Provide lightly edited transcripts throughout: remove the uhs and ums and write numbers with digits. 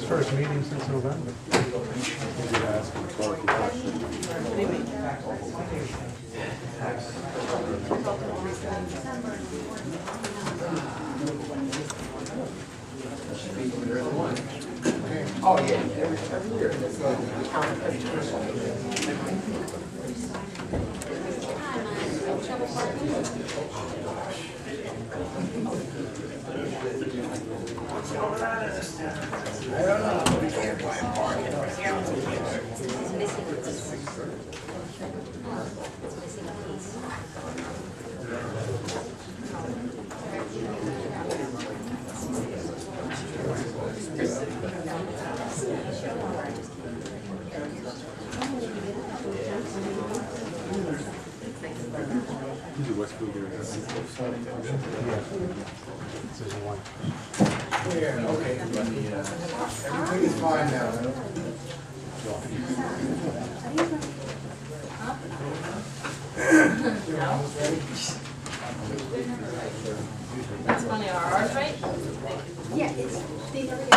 First meeting since November. Oh, yeah, every year. I don't know. We can't buy a park. Yeah, okay. Everything is fine now. That's funny, are ours right? Yeah, it's, these are right.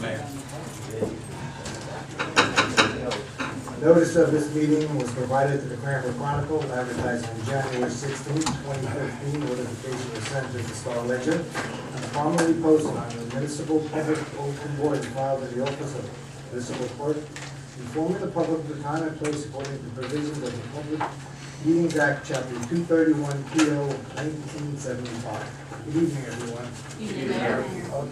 Nice. Notice of this meeting was provided to the Cranford Chronicle, advertised on January 16, 2015. Notification was sent to the Star Ledger and formally posted on the Municipal Public Open Board filed in the Office of Municipal Clerk, informing the public of the time and place according to the provisions of the Public Meetings Act, Chapter 231, PO 1975. Good evening, everyone.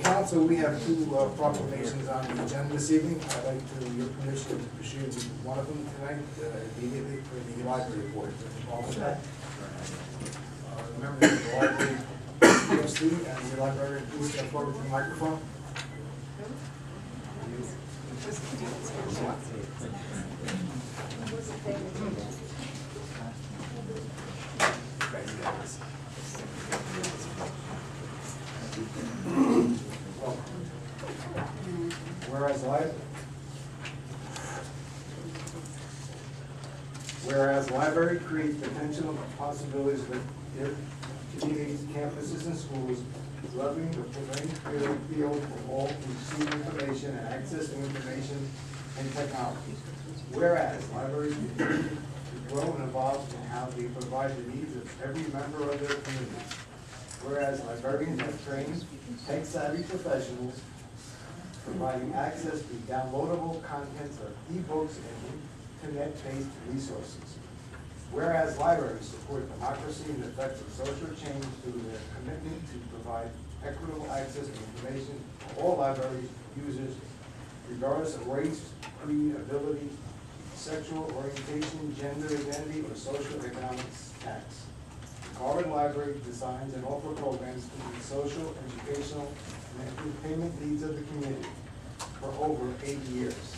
Council, we have two proclamations on the agenda this evening. I'd like to, your permission to pursue one of them tonight, immediately for the library board. Members of the library trustee and the librarian, please step forward to the microphone. Whereas library creates potential possibilities with their communities, campuses, and schools, loving the playing field for all to receive information and access to information and technology. Whereas libraries continue to grow and evolve in how they provide the needs of every member of their community. Whereas librarians have trained, tech-savvy professionals providing access to downloadable contents of e-books and internet-based resources. Whereas libraries support democracy and effective social change through their commitment to provide equitable access to information for all library users regardless of race, creed, ability, sexual orientation, gender identity, or social economic status. The Garwood Library designs and offers programs to meet social, educational, and entertainment needs of the community for over 80 years.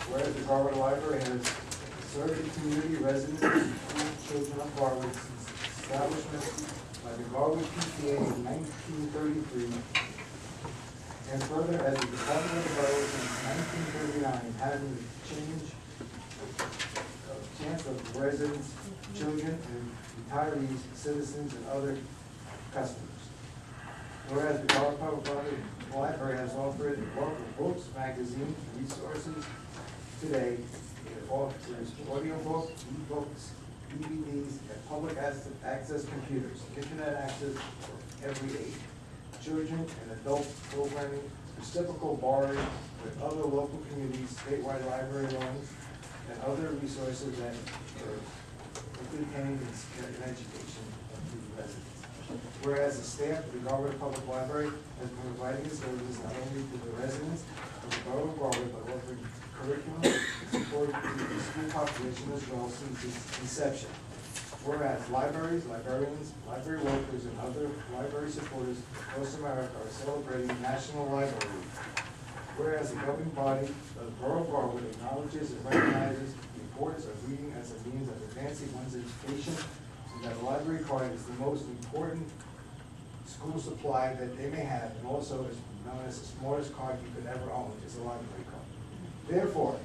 Whereas the Garwood Library has served the community residents and children of Garwood since establishment by the Garwood PTA in 1933, and further as the Department of the Borough since 1939, having the chance of residents, children, and retirees, citizens, and other customers. Whereas the Garwood Public Library has offered a wealth of books, magazines, and resources today. It offers audiobooks, e-books, DVDs, and public access computers, internet access for every age. Children and adult programming, reciprocal borrowing with other local communities, statewide library loans, and other resources that are entertaining and education to the residents. Whereas the staff of the Garwood Public Library has been providing this service not only to the residents of the Borough of Garwood, but offering curriculum and support to the school population as well since its inception. Whereas libraries, librarians, library workers, and other library supporters across America are celebrating National Library Week. Whereas the governing body of the Borough of Garwood acknowledges and recognizes the importance of reading as a means of advancing one's education, and that a library card is the most important school supply that they may have, and also is known as the smartest card you could ever own, is a library card. Therefore,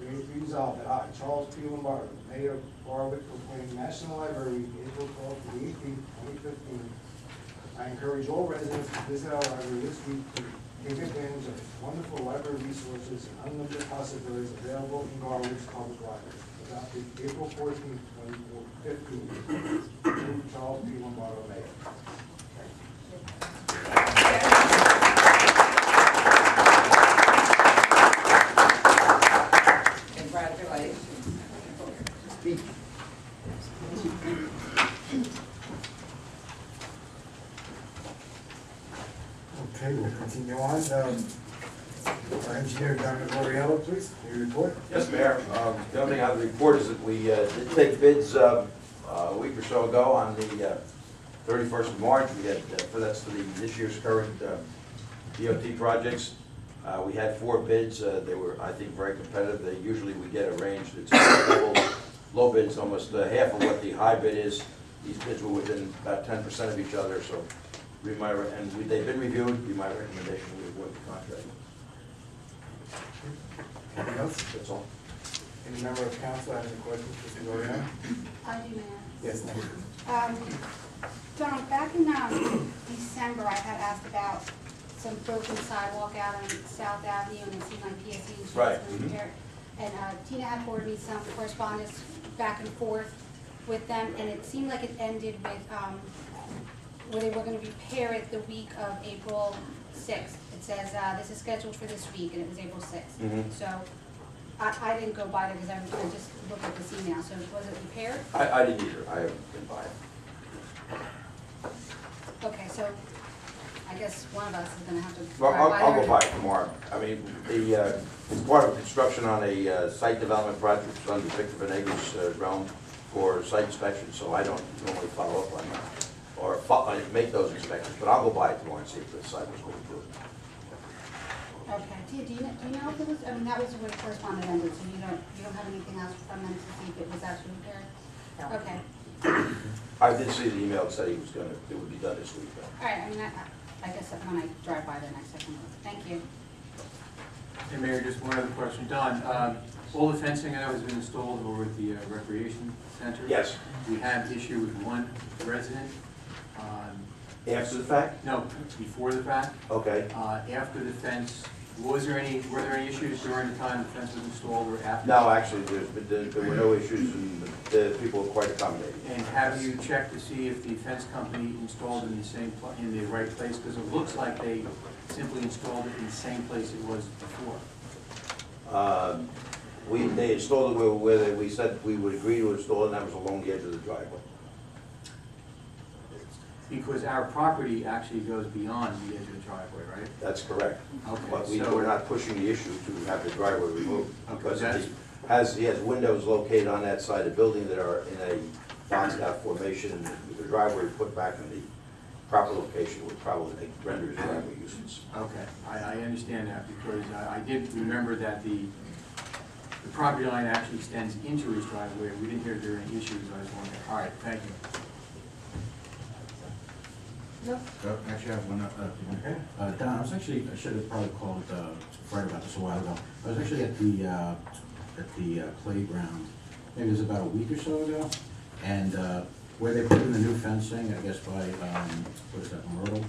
it is resolved that I, Charles P. Lombardo, Mayor of Garwood, proclaim National Library Week, April 12th to the 18th, 2015. I encourage all residents to visit our library this week to take advantage of wonderful library resources and unlimited possibilities available in Garwood's public library. Adopted April 14th, 2015. Charles P. Lombardo, Mayor. Congratulations. Okay, we'll continue on. Our engineer, Dr. Gloriello, please, your report. Yes, Mayor. The only thing I would report is that we did take bids a week or so ago on the 31st of March. We had, that's for this year's current DOT projects. We had 4 bids. They were, I think, very competitive. Usually we get a range that's low bids, almost half of what the high bid is. These bids were within about 10% of each other, so they've been reviewed. Be my recommendation we award the contract. Anything else? That's all. Any member of council have any questions for Mr. Gloriello? I do, Mayor. Yes, thank you. Don, back in December, I had asked about some broken sidewalk out on South Avenue, and it seemed like PSC was Right. going to repair. And Tina had forwarded me some correspondence back and forth with them, and it seemed like it ended with where they were going to repair it the week of April 6th. It says this is scheduled for this week, and it was April 6th. Mhm. So I didn't go by there because I just looked at this email. So was it repaired? I didn't either. I haven't been by it. Okay, so I guess one of us is gonna have to. Well, drive I'll there. go by it tomorrow. I mean, it's part of construction on a site development project, which is under Victor Venegas' realm for site inspection, so I don't normally follow up on that, or make those inspections, but I'll go by it tomorrow and see if the site was going through. Okay, do you know if it was, I mean, that was where the correspondent ended, so you don't have anything else from them to see if it was actually repaired? No. Okay, I did see the email that said it would be done this week. all right, I mean, I guess that when I drive by there next time, thank you. Hey, Mayor, just one other question. Don, all the fencing I know has been installed over at the recreation center. Yes. We had issue with one resident. After the fact? No, before the fact. Okay. After the fence, were there any issues during the time the fence was installed or after? No, actually, there were no issues, and the people were quite accommodating. And have you checked to see if the fence company installed it in the right place? Because it looks like they simply installed it in the same place it was before. They installed it where we said we would agree to install it, and that was along the edge of the driveway. Because our property actually goes beyond the edge of the driveway, right? That's correct. Okay, But so- we're not pushing the issue to have the driveway removed. Okay, Because that's- he has windows located on that side of the building that are in a boxed-out formation, and the driveway put back in the proper location would probably make render his driveway useless. Okay, I understand that, because I did remember that the property line actually extends into his driveway. We didn't hear there were any issues, I was wondering. All right, thank you. Nope. Actually, I have one, Don, I should have probably called Fred about this a while ago. I was actually at the playground, maybe it was about a week or so ago, and where they put in the new fencing, I guess by, what is that, Myrtle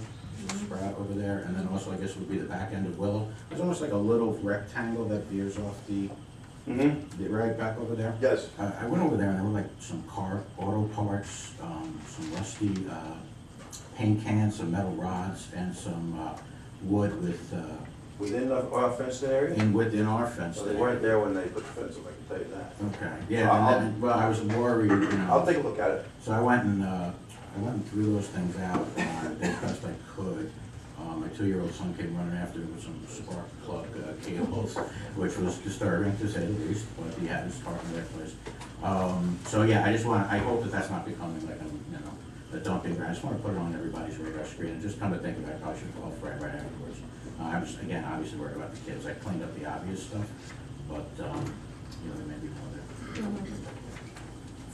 Sprout over there, and then also I guess would be the back end of Willow. It's almost like a little rectangle that veers off the right back over there. Yes. I went over there and there were like some auto parts, some rusty paint cans, some metal rods, and some wood with, Within our fenced area? within our fence. So they weren't there when they put the fence up, I can tell you that. Okay, yeah, and then, well, I was worried, you know. I'll take a look at it. So I went and threw those things out as best I could. My 2-year-old son came running after me with some spark plug cables, which was disturbing to say the least, but he had his car in that place. So yeah, I hope that that's not becoming like a dumping ground. I just want to put it on everybody's radar screen, and just come to think about it, I probably should call Fred right afterwards. I was, again, obviously worried about the kids. I cleaned up the obvious stuff, but, there may be more there.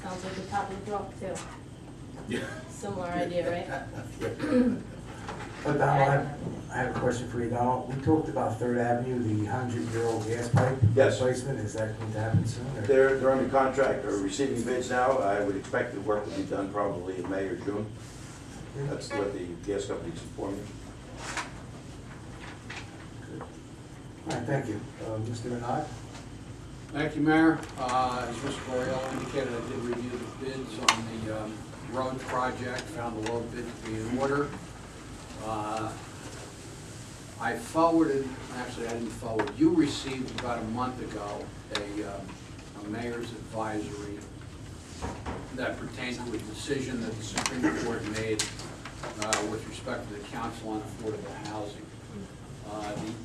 Sounds like a top of the drop too. Yeah. Similar idea, right? But Donald, I have a question for you, Donald. We talked about Third Avenue, the 100-year-old gas pipe Yes. replacement. Is that going to happen soon? or- They're under contract, or receiving bids now. I would expect the work will be done probably in May or June. That's what the gas company's informed me. All right, thank you. Mr. Renard? Thank you, Mayor. As Mr. Borrell indicated, I did review the bids on the road project, found the low bid to be in order. I forwarded, actually I didn't forward, you received about a month ago a mayor's advisory that pertains to a decision that the Supreme Court made with respect to the Council on Affordable Housing.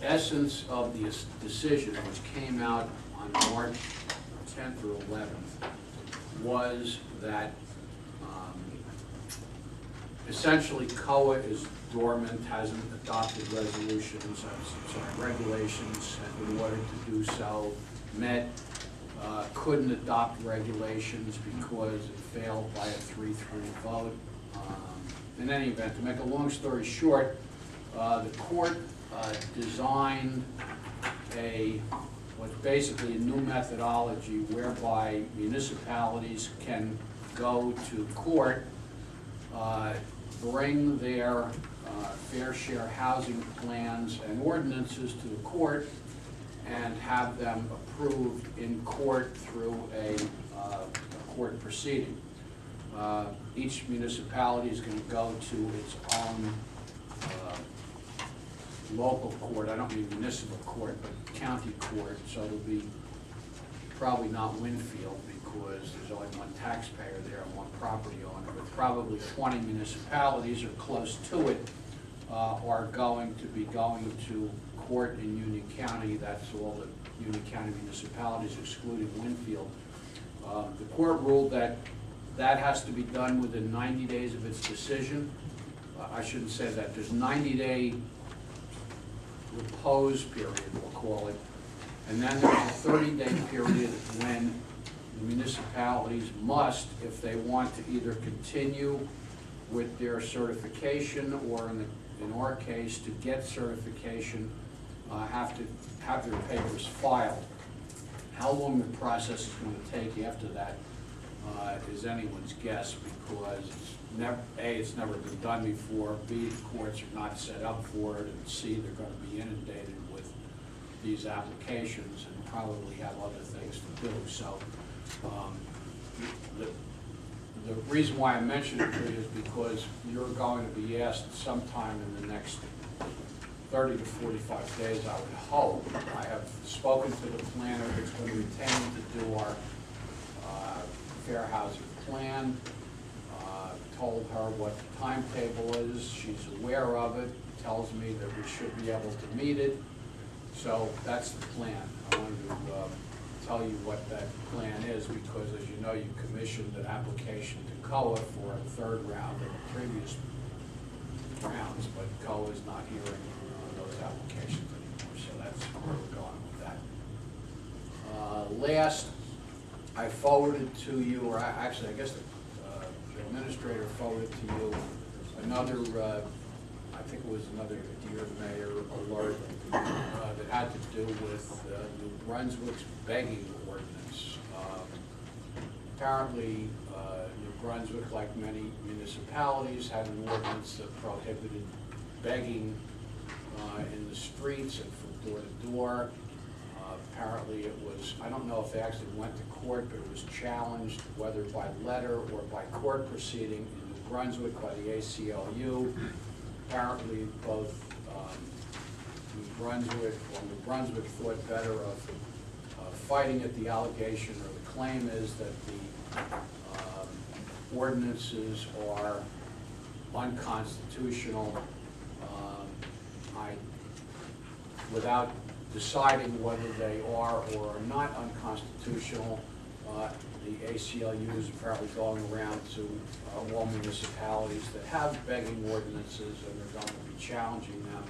The essence of the decision, which came out on March 10th or 11th, was that essentially COA is dormant, hasn't adopted resolutions, regulations, and in order to do so, couldn't adopt regulations because it failed by a 3-3 vote. In any event, to make a long story short, the court designed what's basically a new methodology whereby municipalities can go to court, bring their fair share housing plans and ordinances to the court, and have them approved in court through a court proceeding. Each municipality is going to go to its own local court, I don't mean municipal court, but county court, so it'll be probably not Winfield because there's only one taxpayer there and one property owner, but probably 20 municipalities or close to it are going to be going to court in Union County. That's all the Union County municipalities excluding Winfield. The court ruled that that has to be done within 90 days of its decision. I shouldn't say that. There's 90-day repose period, we'll call it, and then there's a 30-day period when the municipalities must, if they want to either continue with their certification or in our case, to get certification, have to have their papers filed. How long the process is going to take after that is anyone's guess, because it's never been done before, B, the courts are not set up for it, and C, they're going to be inundated with these applications and probably have other things to do. So the reason why I mention it to you is because you're going to be asked sometime in the next 30 to 45 days, I would hope. I have spoken to the planner that's going to retain to do our fair housing plan. told her what the timetable is, she's aware of it, tells me that we should be able to meet it. So that's the plan. I wanted to tell you what that plan is, because as you know, you commissioned an application to COA for a third round of the previous rounds, but COA is not hearing those applications anymore, so that's where we're going with that. Last, I forwarded to you, or actually, I guess the administrator forwarded to you another, I think it was another Dear Mayor alert that had to do with New Brunswick's begging ordinance. Apparently, New Brunswick, like many municipalities, had an ordinance that prohibited begging in the streets and from door to door. Apparently it was, I don't know if they actually went to court, but it was challenged whether by letter or by court proceeding in New Brunswick by the ACLU. Apparently both New Brunswick thought better of fighting it. The allegation or the claim is that the ordinances are unconstitutional. Without deciding whether they are or are not unconstitutional, the ACLU is apparently going around to all municipalities that have begging ordinances, and they're going to be challenging them.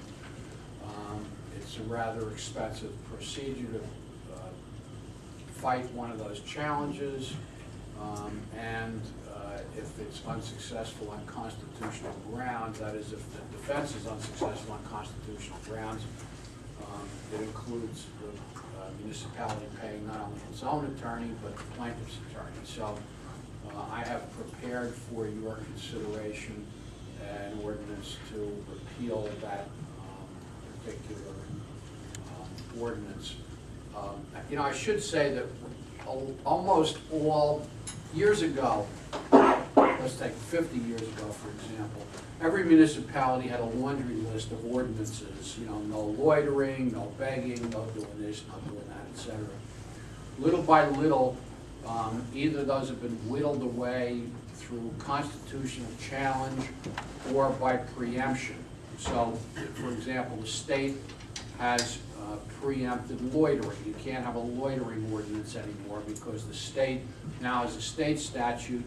It's a rather expensive procedure to fight one of those challenges, and if it's unsuccessful on constitutional grounds, that is, if the defense is unsuccessful on constitutional grounds, it includes the municipality paying not only its own attorney, but the plaintiff's attorney. So I have prepared for your consideration an ordinance to repeal that particular ordinance. You know, I should say that almost all years ago, let's take 50 years ago, for example, every municipality had a laundry list of ordinances, you know, no loitering, no begging, no doing this, no doing that, etc. Little by little, either those have been whittled away through constitutional challenge or by preemption. So, for example, the state has preempted loitering. You can't have a loitering ordinance anymore because the state now has a state statute.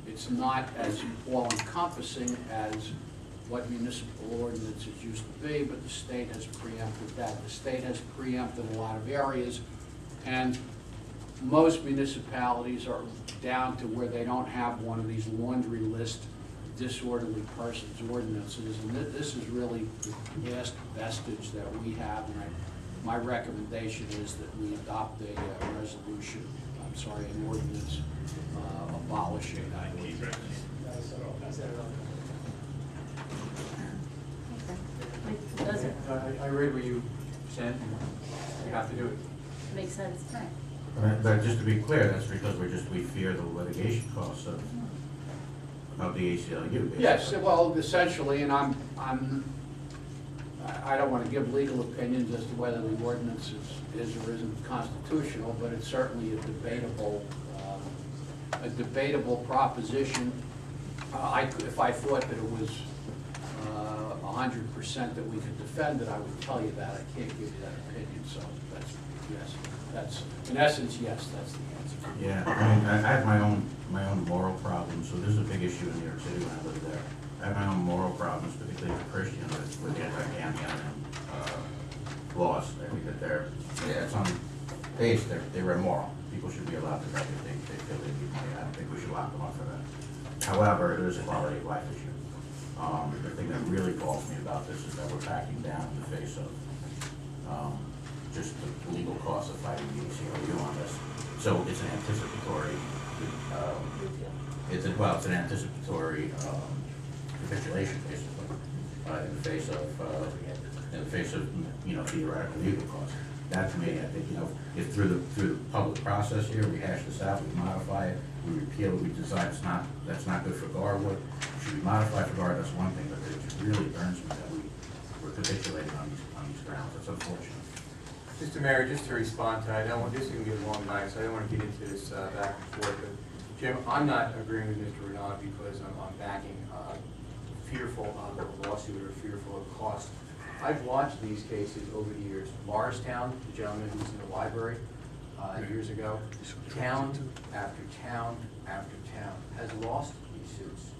It's not as all-encompassing as what municipal ordinances used to be, but the state has preempted that. The state has preempted a lot of areas, and most municipalities are down to where they don't have one of these laundry list disorderly persons ordinances, and this is really the last vestige that we have, and my recommendation is that we adopt a resolution, an ordinance abolishing that. Does it? I read what you said, you have to do it. Makes sense. But just to be clear, that's because we fear the litigation costs of the ACLU. Basically. Yes, well, essentially, and I don't want to give legal opinions as to whether the ordinance is or isn't constitutional, but it's certainly a debatable proposition. If I thought that it was 100% that we could defend it, I would tell you that. I can't give you that opinion, so that's, yes, that's, in essence, yes, that's the answer. Yeah, I mean, I have my own moral problems, so this is a big issue in New York City when I lived there. I have my own moral problems, particularly as a Christian, with the anti-gambling laws. I think that it's on base, they're immoral. People should be allowed to do what they feel they need money. I don't think we should lock them up for that. However, it is a quality of life issue. The thing that really galls me about this is that we're backing down in the face of just the legal costs of fighting the ACLU on this. So it's an anticipatory, it's an anticipatory capitulation, basically, in the face of theoretical legal costs. That to me, I think, if through the public process here, we hash this out, we modify it, we repeal it, we decide that's not good for Garwood. Should we modify for Garwood? That's one thing, but it really burns me that we're capitulating on these grounds. It's unfortunate. Mr. Mayor, just to respond to that, this is going to be a long night, so I don't want to get into this back and forth, but Jim, I'm not agreeing with Mr. Renaud because I'm backing, fearful of a lawsuit or fearful of cost. I've watched these cases over the years. Morristown, the gentleman who was in the library years ago, town after town after town has lost these suits.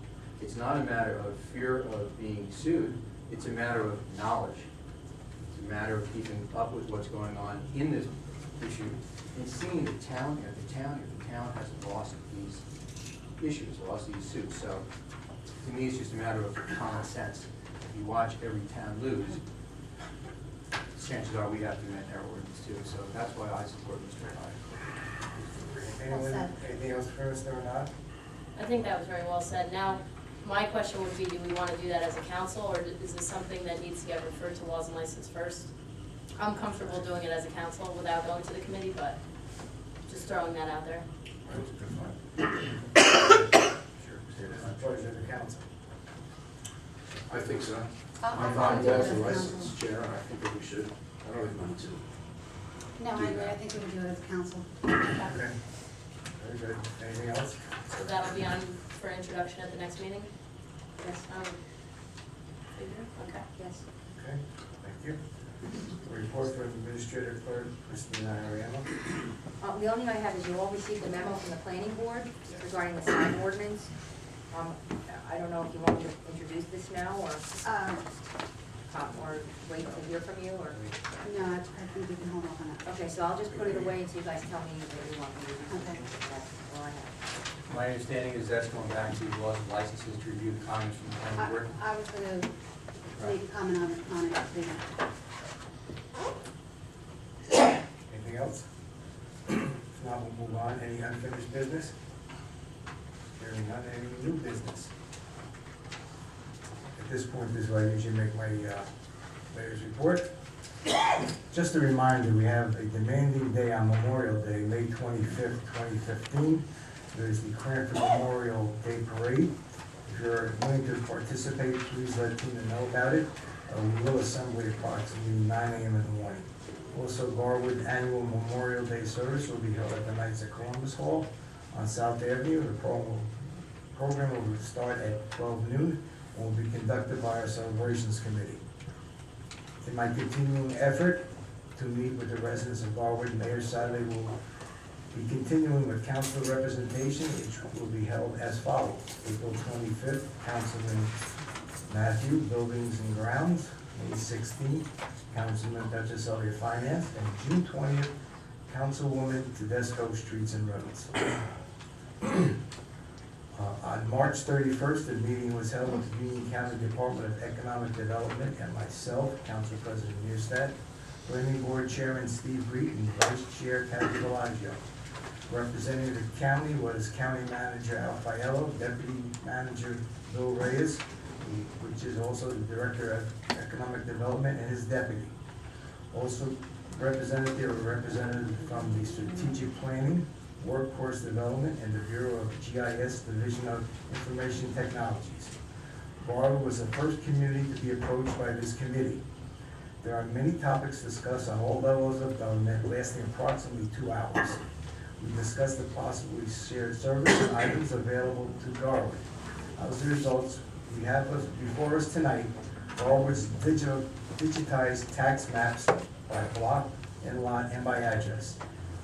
It's not a matter of fear of being sued, it's a matter of knowledge. It's a matter of keeping up with what's going on in this issue and seeing that town after town after town has lost these issues, lost these suits. So to me, it's just a matter of common sense. If you watch every town lose, chances are we have to amend our ordinance too. So that's why I support Mr. Hyde. Anyone, anything else for us or not? I think that was very well said. Now, my question would be, do we want to do that as a council, or is this something that needs to get referred to laws and license first? I'm comfortable doing it as a council without going to the committee, but just throwing that out there. Pleasure of the council. I think so. I'm fine with that as a council. licensed chair, and I think that we should. I don't think we need to. No, I agree, I think we would do it as a council. Okay. Very good. Anything else? So that'll be on for introduction at the next meeting? Yes. Figure, okay. Yes. Okay, thank you. Report from Administrator Clerk Christina Ariano. The only thing I have is you all received a memo from the planning board regarding the sign ordinance. I don't know if you want me to introduce this now or wait to hear from you or. No, I think we can hold off on that. Okay, so I'll just put it away until you guys tell me what you want me to do. Okay. That's all I have. My understanding is that's going back to laws and licenses to review the comments from the planning board. I was gonna make a comment on it later. Anything else? If not, we'll move on. Any unfinished business? Hearing none, any new business? At this point, this is where I usually make my mayor's report. Just a reminder, we have a demanding day on Memorial Day, May 25th, 2015. There's the Cranford Memorial Day Parade. If you're willing to participate, please let Tina know about it. We will assemble approximately 9 a.m. in the morning. Also, Garwood Annual Memorial Day Service will be held at the Knights of Columbus Hall on South Avenue. The program will start at 12 noon and will be conducted by our Celebrations Committee. In my continuing effort to meet with the residents of Garwood, Mayor Saturday will be continuing with council representation, which will be held as follows. April 25th, Councilman Matthew, Buildings and Grounds. May 16th, Councilman Duchess Elliott, Finance. And June 20th, Councilwoman Tedesco, Streets and Roads. On March 31st, the meeting was held with the Union County Department of Economic Development and myself, Council President Mearstad, Planning Board Chairman Steve Reed, and Vice Chair Kathy Bellagio. Representing the county was County Manager Al Fiello, Deputy Manager Bill Reyes, which is also the Director of Economic Development, and his deputy. Also representative from the Strategic Planning, Workforce Development, and the Bureau of GIS Division of Information Technologies. Borough was the first community to be approached by this committee. There are many topics discussed on all levels of government, lasting approximately 2 hours. We discussed the possibly shared service items available to Garwood. As a result, we have before us tonight Garwood's digitized tax maps by block and lot and by address.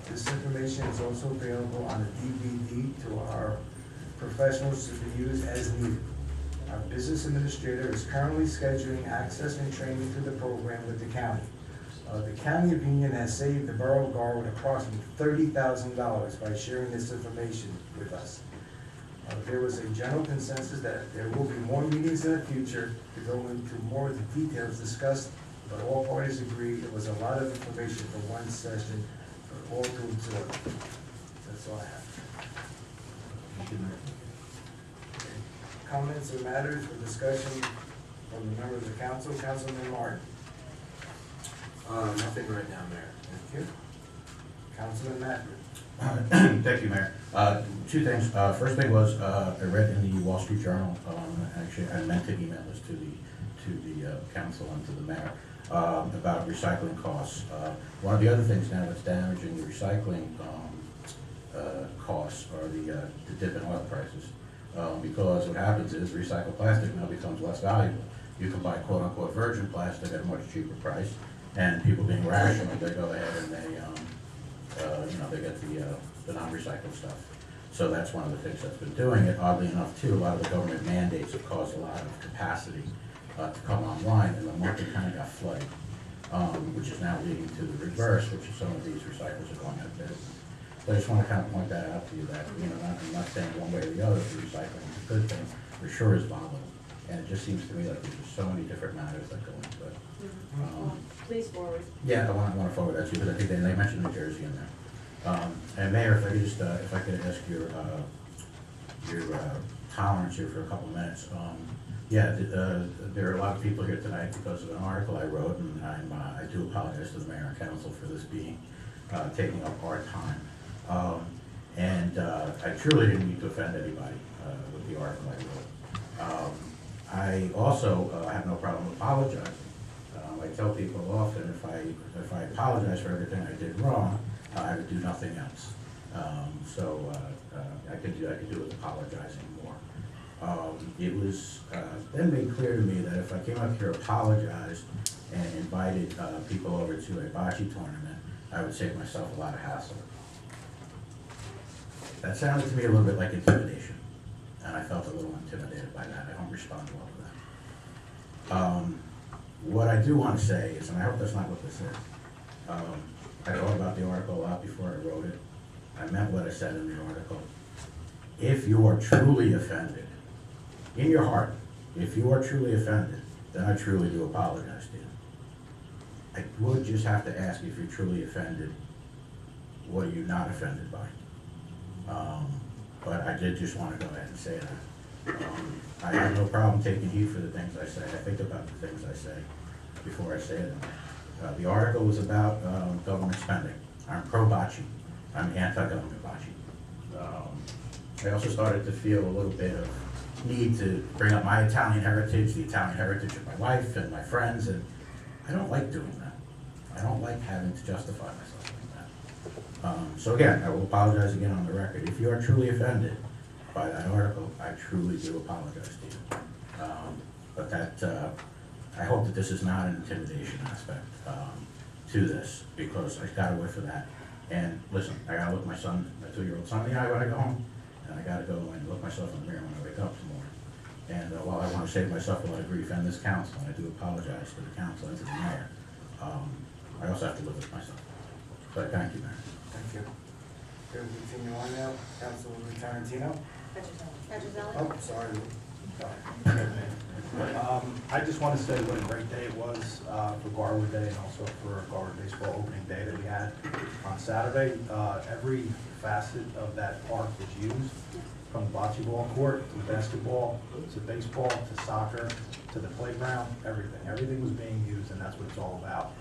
This information is also available on a DVD to our professionals to be used as needed. Our business administrator is currently scheduling access and training to the program with the county. The County of Union has saved the Borough of Garwood approximately $30,000 by sharing this information with us. There was a general consensus that there will be more meetings in the future to go into more of the details discussed, but all parties agreed it was a lot of information for one session for all to absorb. That's all I have. Comments or matters for discussion from the members of the council? Councilman Martin. Nothing right now, Mayor. Thank you. Councilman Matthew. Thank you, Mayor. 2 things. First thing was, I read in the Wall Street Journal, actually, I meant to email this to the council and to the mayor, about recycling costs. One of the other things now that's damaging the recycling costs or the dip in oil prices. Because what happens is recycled plastic now becomes less valuable. You can buy quote-unquote virgin plastic at a much cheaper price, and people being rational, they go ahead and they get the non-recycled stuff. So that's one of the things that's been doing it. Oddly enough, too, a lot of the government mandates have caused a lot of capacity to come online, and the market kind of got flooded, which is now leading to the reverse, which is some of these recyclers are going out of business. So I just want to kind of point that out to you, that, I'm not saying one way or the other that recycling is a good thing, for sure is volatile. And it just seems to me like there's just so many different matters that go into it. Please forward. Yeah, I want to forward that to you, because I think they mentioned New Jersey in there. And Mayor, if I could just, if I could ask your tolerance here for a couple of minutes. There are a lot of people here tonight because of an article I wrote, and I do apologize to the mayor and council for this being, taking up our time. I truly didn't mean to offend anybody with the article I wrote. I also have no problem apologizing. I tell people often if I apologize for everything I did wrong, I would do nothing else. I could do with apologizing more. It was then made clear to me that if I came up here, apologized, and invited people over to a bocce tournament, I would save myself a lot of hassle. That sounded to me a little bit like intimidation, and I felt a little intimidated by that. I don't respond well to that. What I do want to say is, and I hope that's not what this is, I thought about the article a lot before I wrote it. I meant what I said in the article. If you are truly offended, in your heart, if you are truly offended, then I truly do apologize to you. I would just have to ask, if you're truly offended, what are you not offended by? But I did just want to go ahead and say that. I have no problem taking heed for the things I say. I think about the things I say before I say them. The article was about government spending. I'm pro-bocce. I'm anti-government bocce. I also started to feel a little bit of need to bring up my Italian heritage, the Italian heritage of my wife and my friends, and I don't like doing that. I don't like having to justify myself like that. So again, I will apologize again on the record. If you are truly offended by that article, I truly do apologize to you. But that, I hope that this is not an intimidation aspect to this, because I got away for that. And listen, I gotta look my 2-year-old son in the eye when I go home, and I gotta go and look myself in the mirror when I wake up tomorrow. And while I want to save myself a lot of grief and this council, and I do apologize to the council and to the mayor, I also have to live with myself. But thank you, Mayor. Thank you. Going to continue on now, Councilwoman Tarantino. Petrozelli? Oh, sorry. I just want to say what a great day it was for Garwood Day, and also for Garwood Baseball opening day that we had on Saturday. Every facet of that park was used, from the bocce ball court to the basketball to baseball to soccer to the playground, everything. Everything was being used, and that's what it's all about.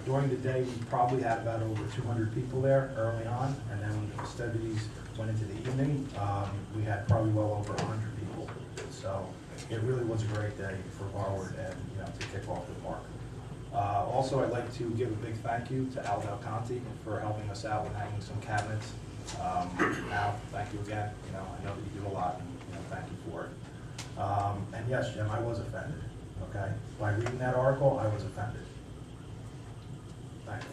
During the day, we probably had about over 200 people there early on, and then when the festivities went into the evening, we had probably well over 100 people. So it really was a great day for Garwood and, to kick off the park. Also, I'd like to give a big thank you to Al Del Conte for helping us out with hanging some cabinets. Al, thank you again. I know that you do a lot, and thank you for it. And yes, Jim, I was offended. Okay, by reading that article, I was offended. Thank you.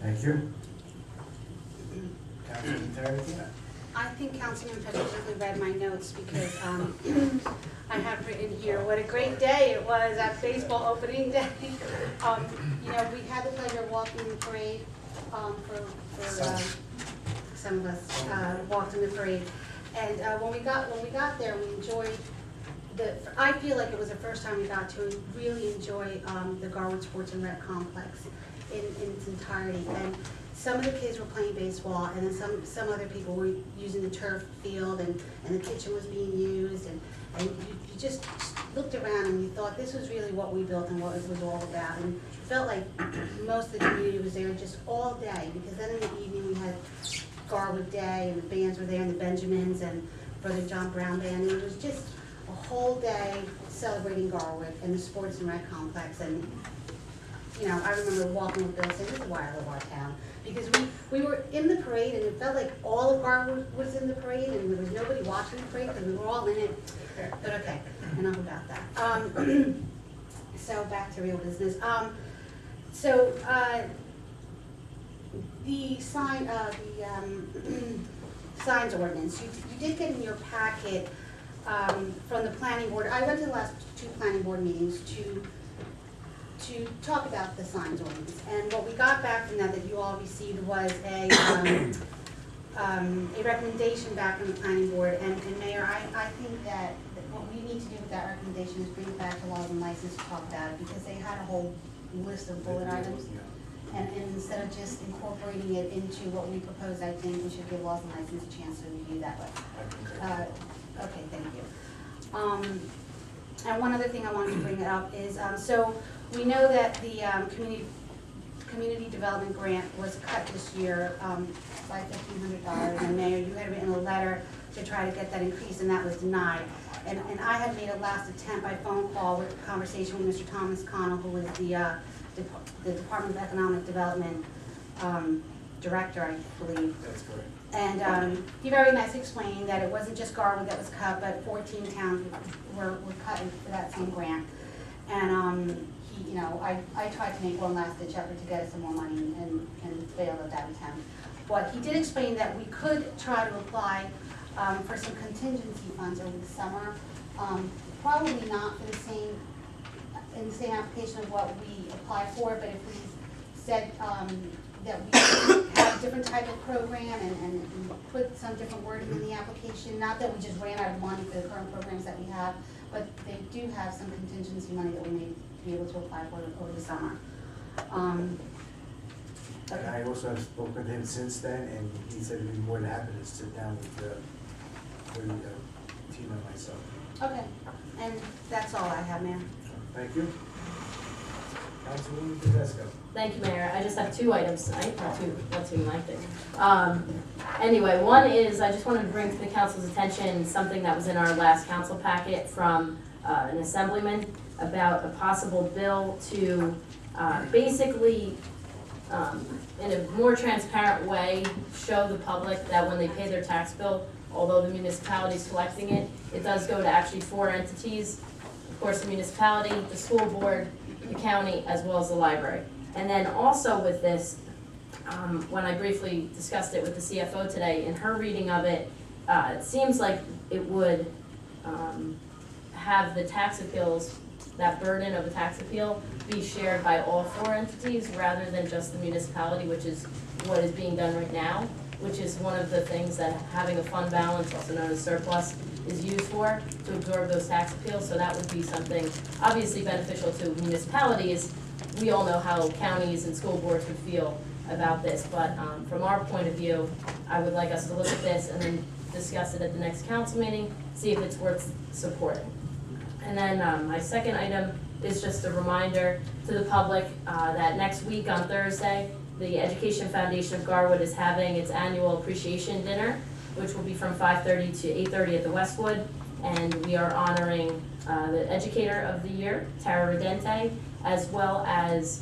Thank you. Councilwoman Tarantino. I think Councilman Petrozelli read my notes because I have written here, what a great day it was at baseball opening day. We had the pleasure of walking the parade some of us walked in the parade. And when we got there, we enjoyed I feel like it was the first time we got to really enjoy the Garwood Sports and Rec Complex in its entirety. And some of the kids were playing baseball, and then some other people were using the turf field, and the kitchen was being used, and you just looked around and you thought this was really what we built and what it was all about. And it felt like most of the community was there just all day, because then in the evening we had Garwood Day, and the bands were there, and the Benjamins and Brother John Brown Band, and it was just a whole day celebrating Garwood and the Sports and Rec Complex. And you know, I remember walking with Bill saying, this is why I love our town. Because we were in the parade and it felt like all of Garwood was in the parade and there was nobody watching the parade because we were all in it. But okay, enough about that. So back to real business. The sign, signs ordinance, you did get in your packet, from the planning board. I went to the last 2 planning board meetings to talk about the signs ordinance. And what we got back from that you all received was a recommendation back from the planning board. And Mayor, I think that what we need to do with that recommendation is bring it back to laws and license to talk about it, because they had a whole list of bullet items. And instead of just incorporating it into what we proposed, I think we should give laws and license a chance to review that way. Okay, thank you. And one other thing I wanted to bring up is, so we know that the community development grant was cut this year by $1,500. And Mayor, you had written a letter to try to get that increase, and that was denied. And I had made a last attempt by phone call with a conversation with Mr. Thomas Connell, who was the Department of Economic Development Director, I believe. That's correct. And he very nicely explained that it wasn't just Garwood that was cut, but 14 towns were cut for that same grant. And he, you know, I tried to make one last ditch effort to get us some more money and failed at that attempt. But he did explain that we could try to apply for some contingency funds over the summer. Probably not for the same, in the same application of what we applied for, but if we said that we have a different type of program and put some different wording in the application, not that we just ran out of money for the current programs that we have, but they do have some contingency money that we may be able to apply for over the summer. And I also have spoken with him since then, and he said he'd be more than happy to sit down with the team and myself. Okay, and that's all I have, ma'am. Thank you. Councilwoman Tedesco. Thank you, Mayor. I just have 2 items tonight, not too my thing. Anyway, one is, I just wanted to bring to the council's attention something that was in our last council packet from an assemblyman about a possible bill to basically, in a more transparent way, show the public that when they pay their tax bill, although the municipality is collecting it, it does go to actually 4 entities. Of course, the municipality, the school board, the county, as well as the library. And then also with this, when I briefly discussed it with the CFO today, in her reading of it, it seems like it would have the tax appeals, that burden of a tax appeal, be shared by all 4 entities rather than just the municipality, which is what is being done right now, which is one of the things that having a fund balance, also known as surplus, is used for, to absorb those tax appeals. So that would be something obviously beneficial to municipalities. We all know how counties and school boards would feel about this, but from our point of view, I would like us to look at this and then discuss it at the next council meeting, see if it's worth supporting. And then my second item is just a reminder to the public that next week on Thursday, the Education Foundation of Garwood is having its annual appreciation dinner, which will be from 5:30 to 8:30 at the Westwood. And we are honoring the Educator of the Year, Tara Redente, as well as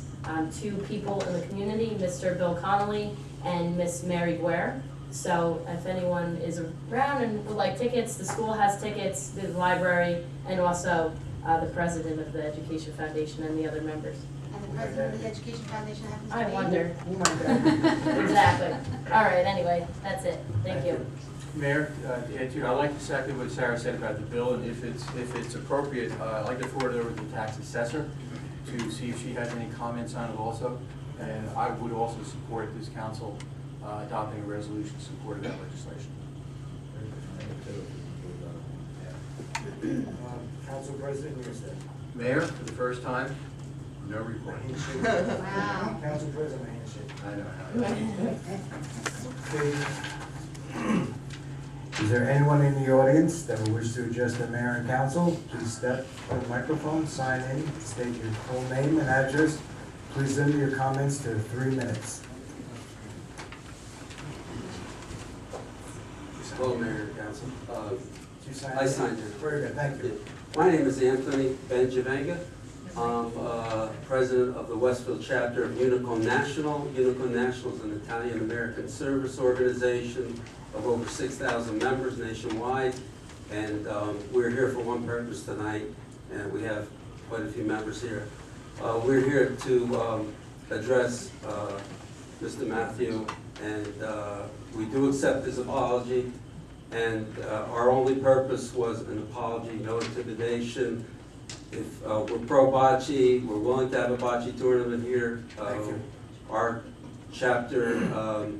2 people in the community, Mr. Bill Connolly and Miss Mary Guerre. So if anyone is around and would like tickets, the school has tickets, the library, and also the president of the Education Foundation and the other members. And the president of the Education Foundation happens to be. I wonder. Oh my God. Exactly. All right, anyway, that's it. Thank you. Mayor, I'd like to second what Sarah said about the bill, and if it's appropriate, I'd like to forward it over to the tax assessor to see if she has any comments on it also. And I would also support this council adopting a resolution in support of that legislation. Council President Newstead. Mayor, for the first time, no report. Wow. Council President handshake. I know. Is there anyone in the audience that would wish to address the mayor and council? Please step to the microphone, sign in, state your full name and address. Please limit your comments to 3 minutes. Hello, Mayor and Council. Did you sign I in? signed in. Very good, thank you. My name is Anthony Benjavenga. I'm president of the Westfield chapter of Unicon National. Unicon National is an Italian-American service organization of over 6,000 members nationwide. And we're here for one purpose tonight, and we have quite a few members here. We're here to address Mr. Matthew, and we do accept his apology. And our only purpose was an apology, no intimidation. If we're pro bocce, we're willing to have a bocce tournament here. Our chapter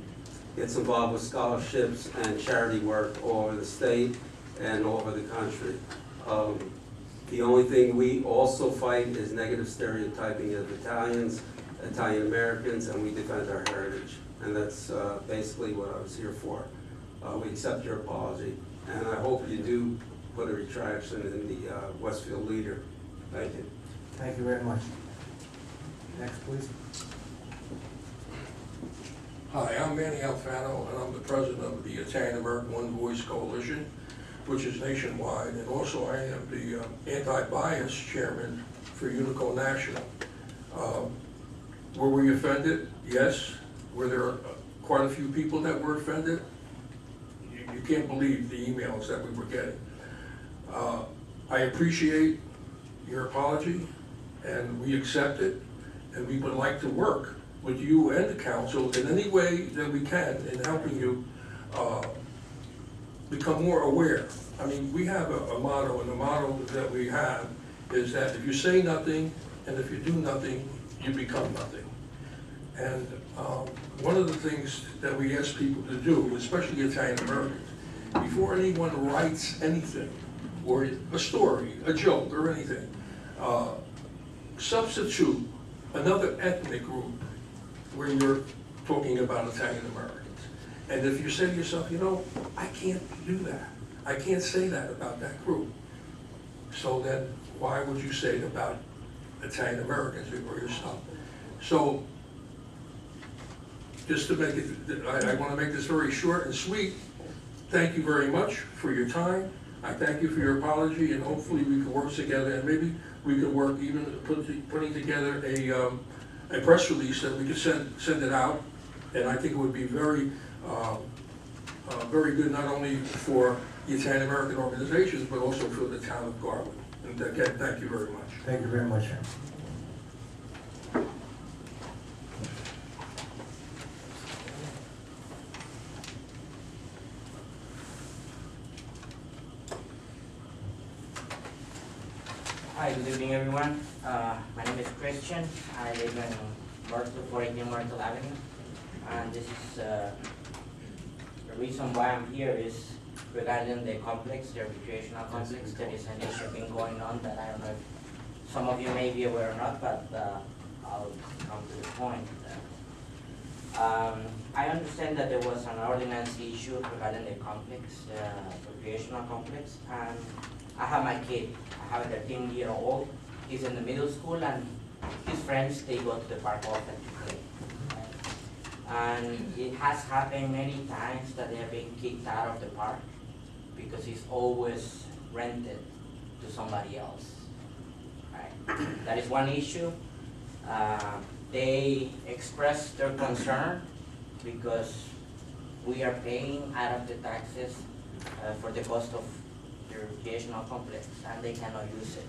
gets involved with scholarships and charity work all over the state and all over the country. The only thing we also fight is negative stereotyping of Italians, Italian Americans, and we defend our heritage. And that's basically what I was here for. We accept your apology, and I hope you do put a retraction in the Westfield Leader. Thank you. Thank you very much. Next, please. Hi, I'm Manny Alfano, and I'm the president of the Italian American One Voice Coalition, which is nationwide, and also I am the anti-bias chairman for Unico National. Were we offended? Yes. Were there quite a few people that were offended? You can't believe the emails that we were getting. I appreciate your apology, and we accept it, and we would like to work with you and the council in any way that we can in helping you become more aware. I mean, we have a motto, and the motto that we have is that if you say nothing and if you do nothing, you become nothing. And one of the things that we ask people to do, especially Italian Americans, before anyone writes anything, or a story, a joke, or anything, substitute another ethnic group where you're talking about Italian Americans. And if you say to yourself, you know, I can't do that. I can't say that about that group. So then why would you say it about Italian Americans or yourself? So just to make it, I want to make this very short and sweet. Thank you very much for your time. I thank you for your apology, and hopefully we can work together, and maybe we can work even putting together a press release that we could send it out. And I think it would be very, very good not only for the Italian American organizations, but also for the town of Garwood. And again, thank you very much. Thank you very much, sir. Hi, good evening, everyone. My name is Christian. I live in Myrtle, 418 Myrtle Avenue. And this is, the reason why I'm here is regarding the complex, the recreational complex. There is an issue been going on that I don't know if some of you may be aware or not, but I'll come to the point. I understand that there was an ordinance issue regarding the complex, recreational complex, and I have my kid. I have a 13-year-old. He's in the middle school, and his friends, they go to the park often to play. And it has happened many times that they have been kicked out of the park because it's always rented to somebody else. Right? That is one issue. They expressed their concern because we are paying out of the taxes for the cost of the recreational complex, and they cannot use it.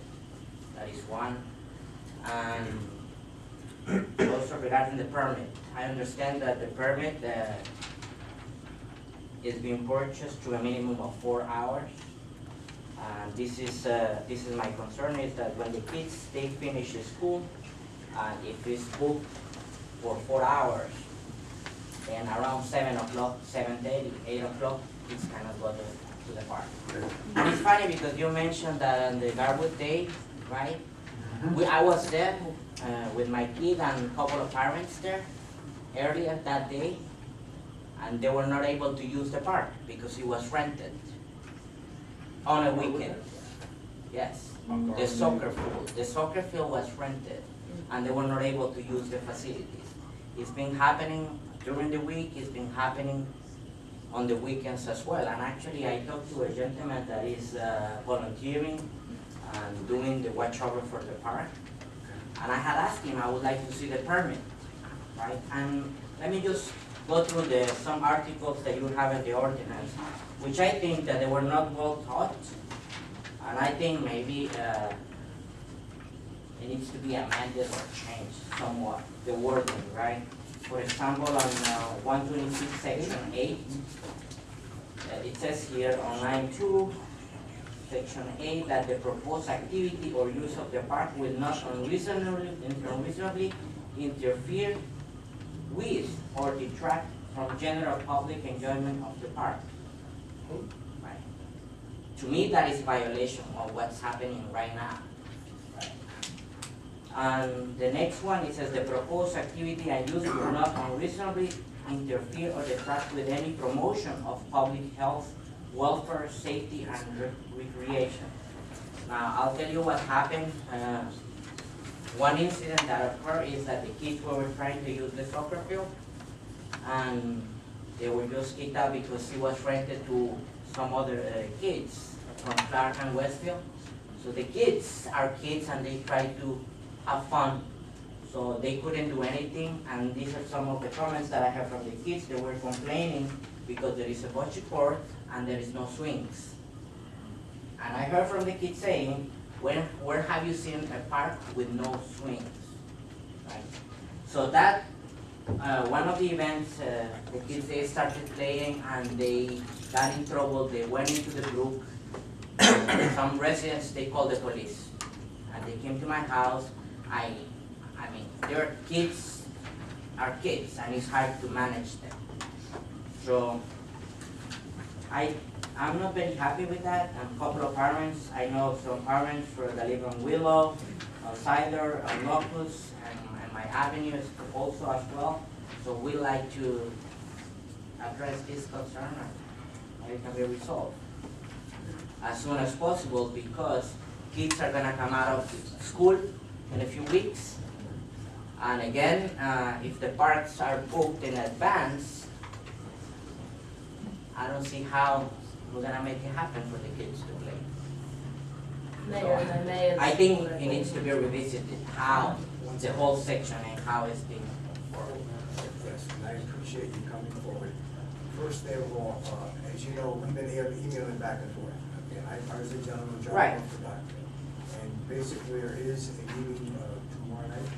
That is one. And also regarding the permit, I understand that the permit is being purchased to a minimum of 4 hours. And this is my concern, is that when the kids, they finish school, and if it's booked for 4 hours, then around 7 o'clock, 7:30, 8 o'clock, kids cannot go to the park. And it's funny because you mentioned that on the Garwood Day, right? I was there with my kid and a couple of parents there earlier that day, and they were not able to use the park because it was rented on a weekend. Yes, the soccer field was rented, and they were not able to use the facilities. It's been happening during the week, it's been happening on the weekends as well. And actually I talked to a gentleman that is volunteering and doing the watch over for the park. And I had asked him, I would like to see the permit, right? And let me just go through some articles that you have in the ordinance, which I think that they were not well taught. And I think maybe it needs to be amended or changed somewhat, the wording, right? For example, on 126 section 8, it says here on line 2, section 8, that the proposed activity or use of the park will not unreasonably interfere with or detract from general public enjoyment of the park. Right. To me, that is violation of what's happening right now. Right. And the next one, it says the proposed activity and use will not unreasonably interfere or detract with any promotion of public health, welfare, safety, and recreation. Now, I'll tell you what happened. One incident that occurred is that the kids were trying to use the soccer field, and they were just kicked out because it was rented to some other kids from Clark and Westfield. So the kids are kids and they try to have fun. So they couldn't do anything, and these are some of the comments that I have from the kids. They were complaining because there is a bocce court and there is no swings. And I heard from the kids saying, where have you seen a park with no swings? Right? So that, one of the events, the kids, they started playing and they got in trouble. They went into the brook. Some residents, they called the police. And they came to my house. I mean, their kids are kids and it's hard to manage them. So I'm not very happy with that. And a couple of parents, I know some parents that live on Willow, on Cider, on Locust, and my avenue is also as well. So we like to address this concern and it can be resolved as soon as possible, because kids are gonna come out of school in a few weeks. And again, if the parks are booked in advance, I don't see how we're gonna make it happen for the kids to play. Mayor, if I may. I think it needs to be revisited, how, the whole section and how it's being. Yes, and I appreciate you coming forward. First day of all, as you know, we've been emailing back and forth. Okay, I was the gentleman who Right. dropped off the document. And basically, there is a meeting tomorrow night.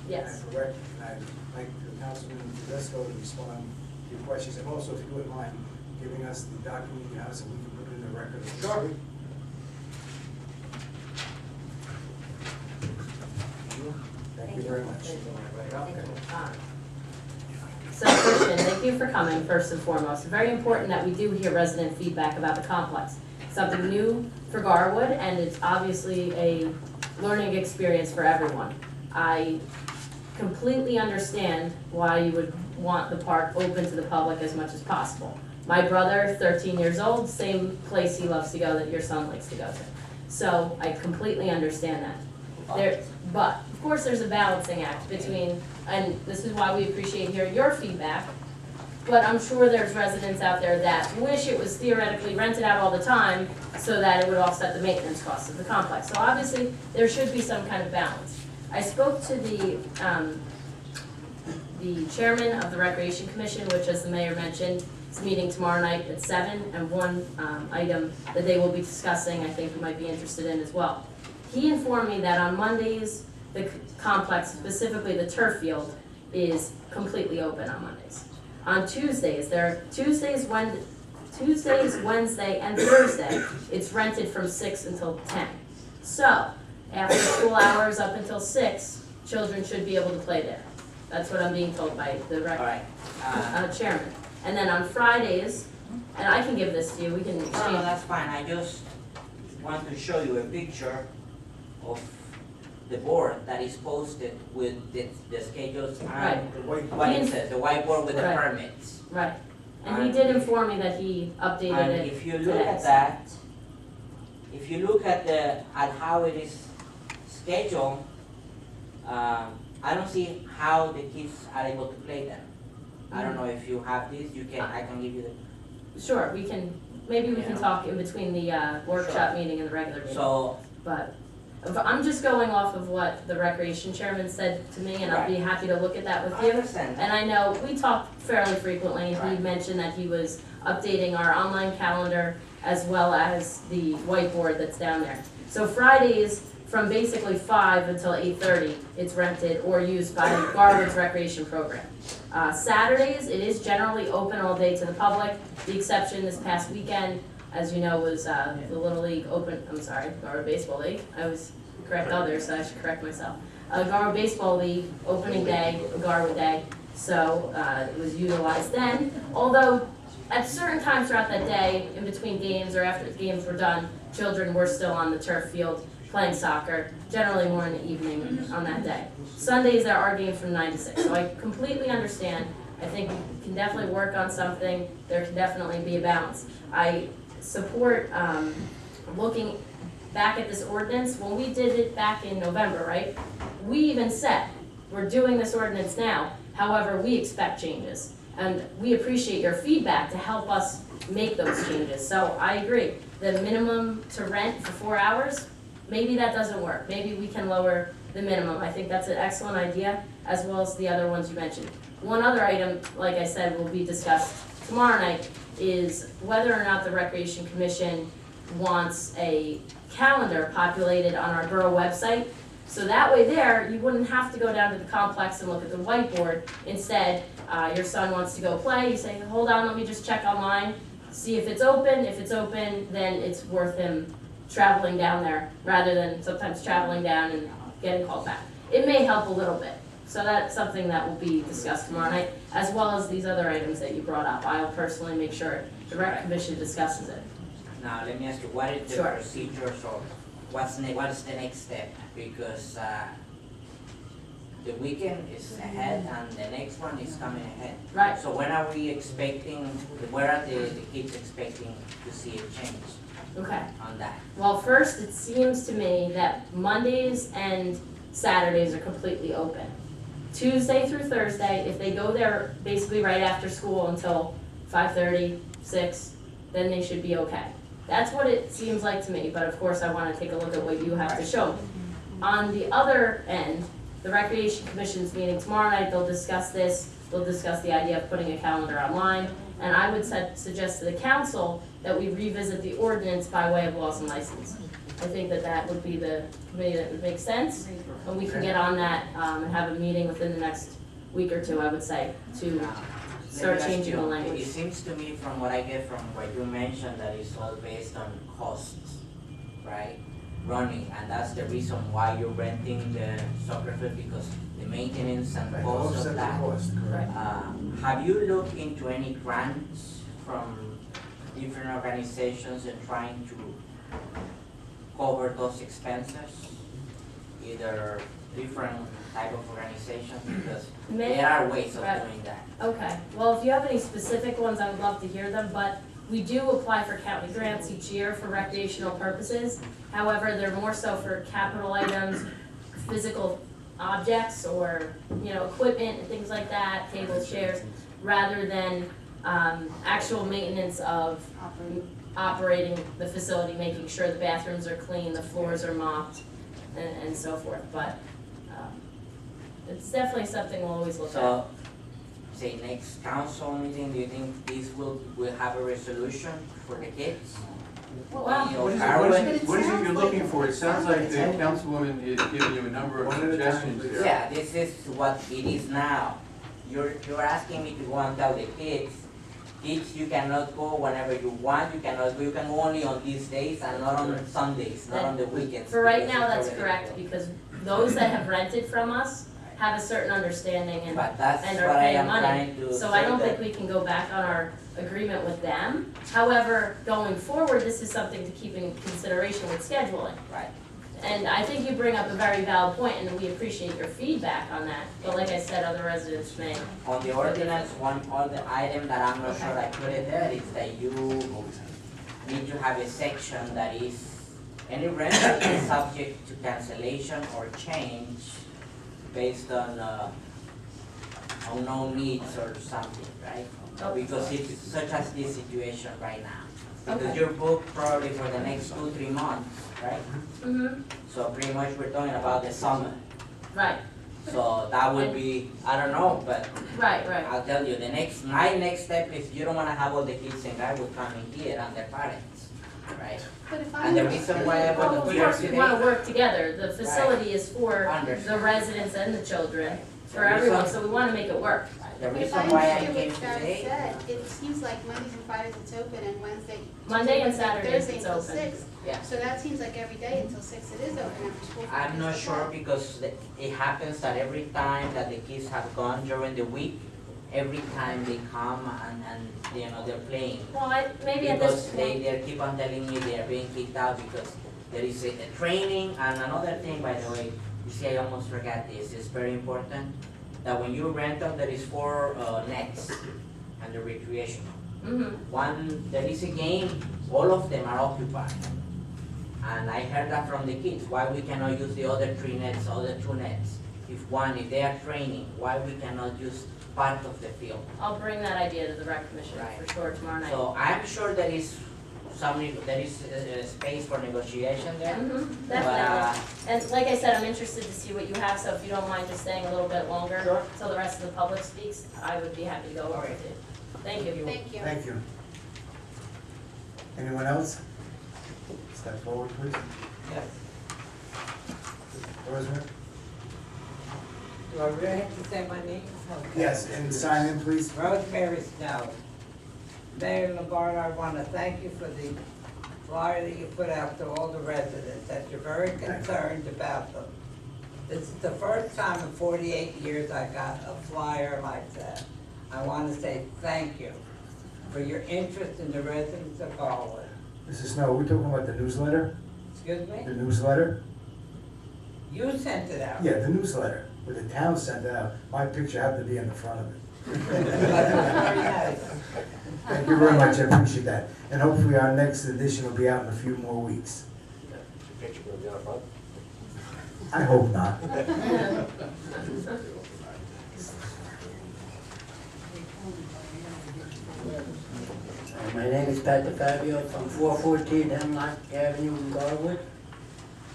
Yes. Am I correct? And I'd like Councilman Tedesco to respond to your questions, and also, if you wouldn't mind, giving us the document you have so we can put it in the record. Sure. Thank you very much. So Christian, thank you for coming, first and foremost. Very important that we do hear resident feedback about the complex. Something new for Garwood, and it's obviously a learning experience for everyone. I completely understand why you would want the park open to the public as much as possible. My brother, 13 years old, same place he loves to go that your son likes to go to. So I completely understand that. But of course, there's a balancing act between, and this is why we appreciate hearing your feedback, but I'm sure there's residents out there that wish it was theoretically rented out all the time so that it would offset the maintenance costs of the complex. So obviously, there should be some kind of balance. I spoke to the chairman of the Recreation Commission, which, as the mayor mentioned, is meeting tomorrow night at 7, and one item that they will be discussing, I think you might be interested in as well. He informed me that on Mondays, the complex, specifically the turf field, is completely open on Mondays. On Tuesdays, Tuesdays, Wednesday, and Thursday, it's rented from 6 until 10. So, after school hours up until 6, children should be able to play there. That's what I'm being told by the chairman. And then on Fridays, and I can give this to you, we can exchange. No, that's fine. I just want to show you a picture of the board that is posted with the schedules Right. and what it says, the whiteboard with the Right. permits. Right, and he did inform me that he updated And it if you look today. at that, if you look at how it is scheduled, I don't see how the kids are able to play them. I don't know if you have this, I can give you the. Sure, maybe we can Yeah. talk in between the workshop meeting and the regular meeting. So, But, I'm just going off of what the recreation chairman said to me, and I'll be Right. happy to look at that with I you. understand that. And I know, we talk fairly frequently, and he Right. mentioned that he was updating our online calendar as well as the whiteboard that's down there. So Fridays, from basically 5 until 8:30, it's rented or used by Garwood's recreation program. Saturdays, it is generally open all day to the public. The exception this past weekend, as you know, was the Little League Garwood Baseball League. I always correct others, so I should correct myself. Garwood Baseball League, opening day, Garwood Day, so it was utilized then. Although, at certain times throughout that day, in between games or after the games were done, children were still on the turf field playing soccer, generally more in the evening on that day. Sundays, there are games from 9 to 6, so I completely understand. I think we can definitely work on something, there can definitely be a balance. I support looking back at this ordinance. When we did it back in November, right, we even said, we're doing this ordinance now, however, we expect changes. And we appreciate your feedback to help us make those changes. So I agree, the minimum to rent for 4 hours, maybe that doesn't work. Maybe we can lower the minimum. I think that's an excellent idea, as well as the other ones you mentioned. One other item, like I said, will be discussed tomorrow night, is whether or not the Recreation Commission wants a calendar populated on our borough website. So that way there, you wouldn't have to go down to the complex and look at the whiteboard. Instead, your son wants to go play, you say, hold on, let me just check online, see if it's open. If it's open, then it's worth him traveling down there, rather than sometimes traveling down and getting called back. It may help a little bit. So that's something that will be discussed tomorrow night, as well as these other items that you brought up. I'll personally make sure the rec commission discusses it. Now, let me ask you, what is the Sure. procedure, so what is the next step? Because the weekend is ahead and the next one is coming ahead. Right. So when are we expecting, where are the kids expecting to see a change Okay. on that? Well, first, it seems to me that Mondays and Saturdays are completely open. Tuesday through Thursday, if they go there basically right after school until 5:30, 6, then they should be okay. That's what it seems like to me, but of course I wanna take a look at what you have to show me. On the other end, the Recreation Commission's meeting tomorrow night, they'll discuss this, they'll discuss the idea of putting a calendar online, and I would suggest to the council that we revisit the ordinance by way of laws and license. I think that that would be the committee that would make sense, and we can get on that, and have a meeting within the next week or two, I would say, to Now, start let me ask changing the you, language. It seems to me from what I get from what you mentioned that it's all based on costs, right? Running, and that's the reason why you're renting the soccer field, because the maintenance and Right, cost offset of the that. cost, correct. Have you looked into any grants from different organizations and trying to cover those expenses? Either different type of organizations, because there are ways of Right. doing that. Okay, well, if you have any specific ones, I would love to hear them, but we do apply for county grants each year for recreational purposes. However, they're more so for capital items, physical objects, or, equipment and things like that, tables, chairs, rather than, actual maintenance of operating the facility, making sure the bathrooms are clean, the floors are mopped, and so forth, but, it's definitely something we'll always look at. So, say next council meeting, do you think this will have a resolution for the kids? Well, What is it you're looking for? It sounds like the councilwoman is giving you a number of suggestions here. Yeah, this is what it is now. You're asking me to go and tell the kids, you cannot go whenever you want, you can go only on these days and not on Sundays, not on the weekends. For right because now, it's that's already correct, full. because those that have rented from us have a certain understanding and But that's and what are I paying am money. trying to So I say don't that- think we can go back on our agreement with them. However, going forward, this is something to keep in consideration with scheduling. Right. And I think you bring up a very valid point, and we appreciate your feedback on that. But like I said, other residents may. On the ordinance, one other item that I'm not sure I put it there is that you need to have a section that is, any rental is subject to cancellation or change based on unknown needs or something, right? Oh. because it's such as this situation right now. Because Okay. you're booked probably for the next 2-3 months, right? Mm-hmm, So pretty much we're talking about the summer. right, So that would be, I don't know, but right, right. I'll tell you, my next step is you don't wanna have all the kids in Garwood coming here and their parents, right? But if And the I'm, reason why I Well, of volunteer course, we today. wanna work together, the facility is for Understood. the residents and the children, for The reason- everyone, so we wanna make it work. The if reason I why I understand came what Sharon today, said, it seems like Mondays and Fridays it's open and Wednesday. Monday and Tuesday, Saturdays Thursday it's until open. 6. yeah. So that seems like every day until 6 it is open after school. from I'm not 6 to sure 12. because it happens that every time that the kids have gone during the week, every time they come and they're playing. Well, maybe at this Because point, they keep on telling me they are being kicked out because there is a training. And another thing, by the way, you see, I almost forgot this, it's very important, that when you rent them, there is 4 nets and the recreational. There is a game, all of them are occupied. And I heard that from the kids, why we cannot use the other 3 nets, other 2 nets? If they are training, why we cannot use part of the field? I'll bring that idea to the rec commission Right. for sure tomorrow night. So I'm sure there is space for negotiation there. Definitely. And like I said, I'm interested to see what you have, so if you don't mind just staying a little bit longer Sure. till the rest of the public speaks, I would be happy to go over with you. Thank you. Thank you. Thank you. Anyone else? Step forward, please. Yes. Rosemary? Do I really have to say my name? Okay. Yes, and sign in, please. Rosemary Snow. Mayor Lombardo, I want to thank you for the flyer that you put out to all the residents, that you're very concerned about them. This is the first time in 48 years I got a flyer like that. I want to say thank you for your interest in the residents of Garwood. Mrs. Snow, are we talking about the newsletter? Excuse me? The newsletter? You sent it out. Yeah, the newsletter, where the town sent it out. My picture happened to be in the front of it. Very nice. Thank you very much, I appreciate that. And hopefully our next edition will be out in a few more weeks. Picture gonna be on front? I hope not. My name is Pat DeFabio from 414 Hemlock Avenue in Garwood.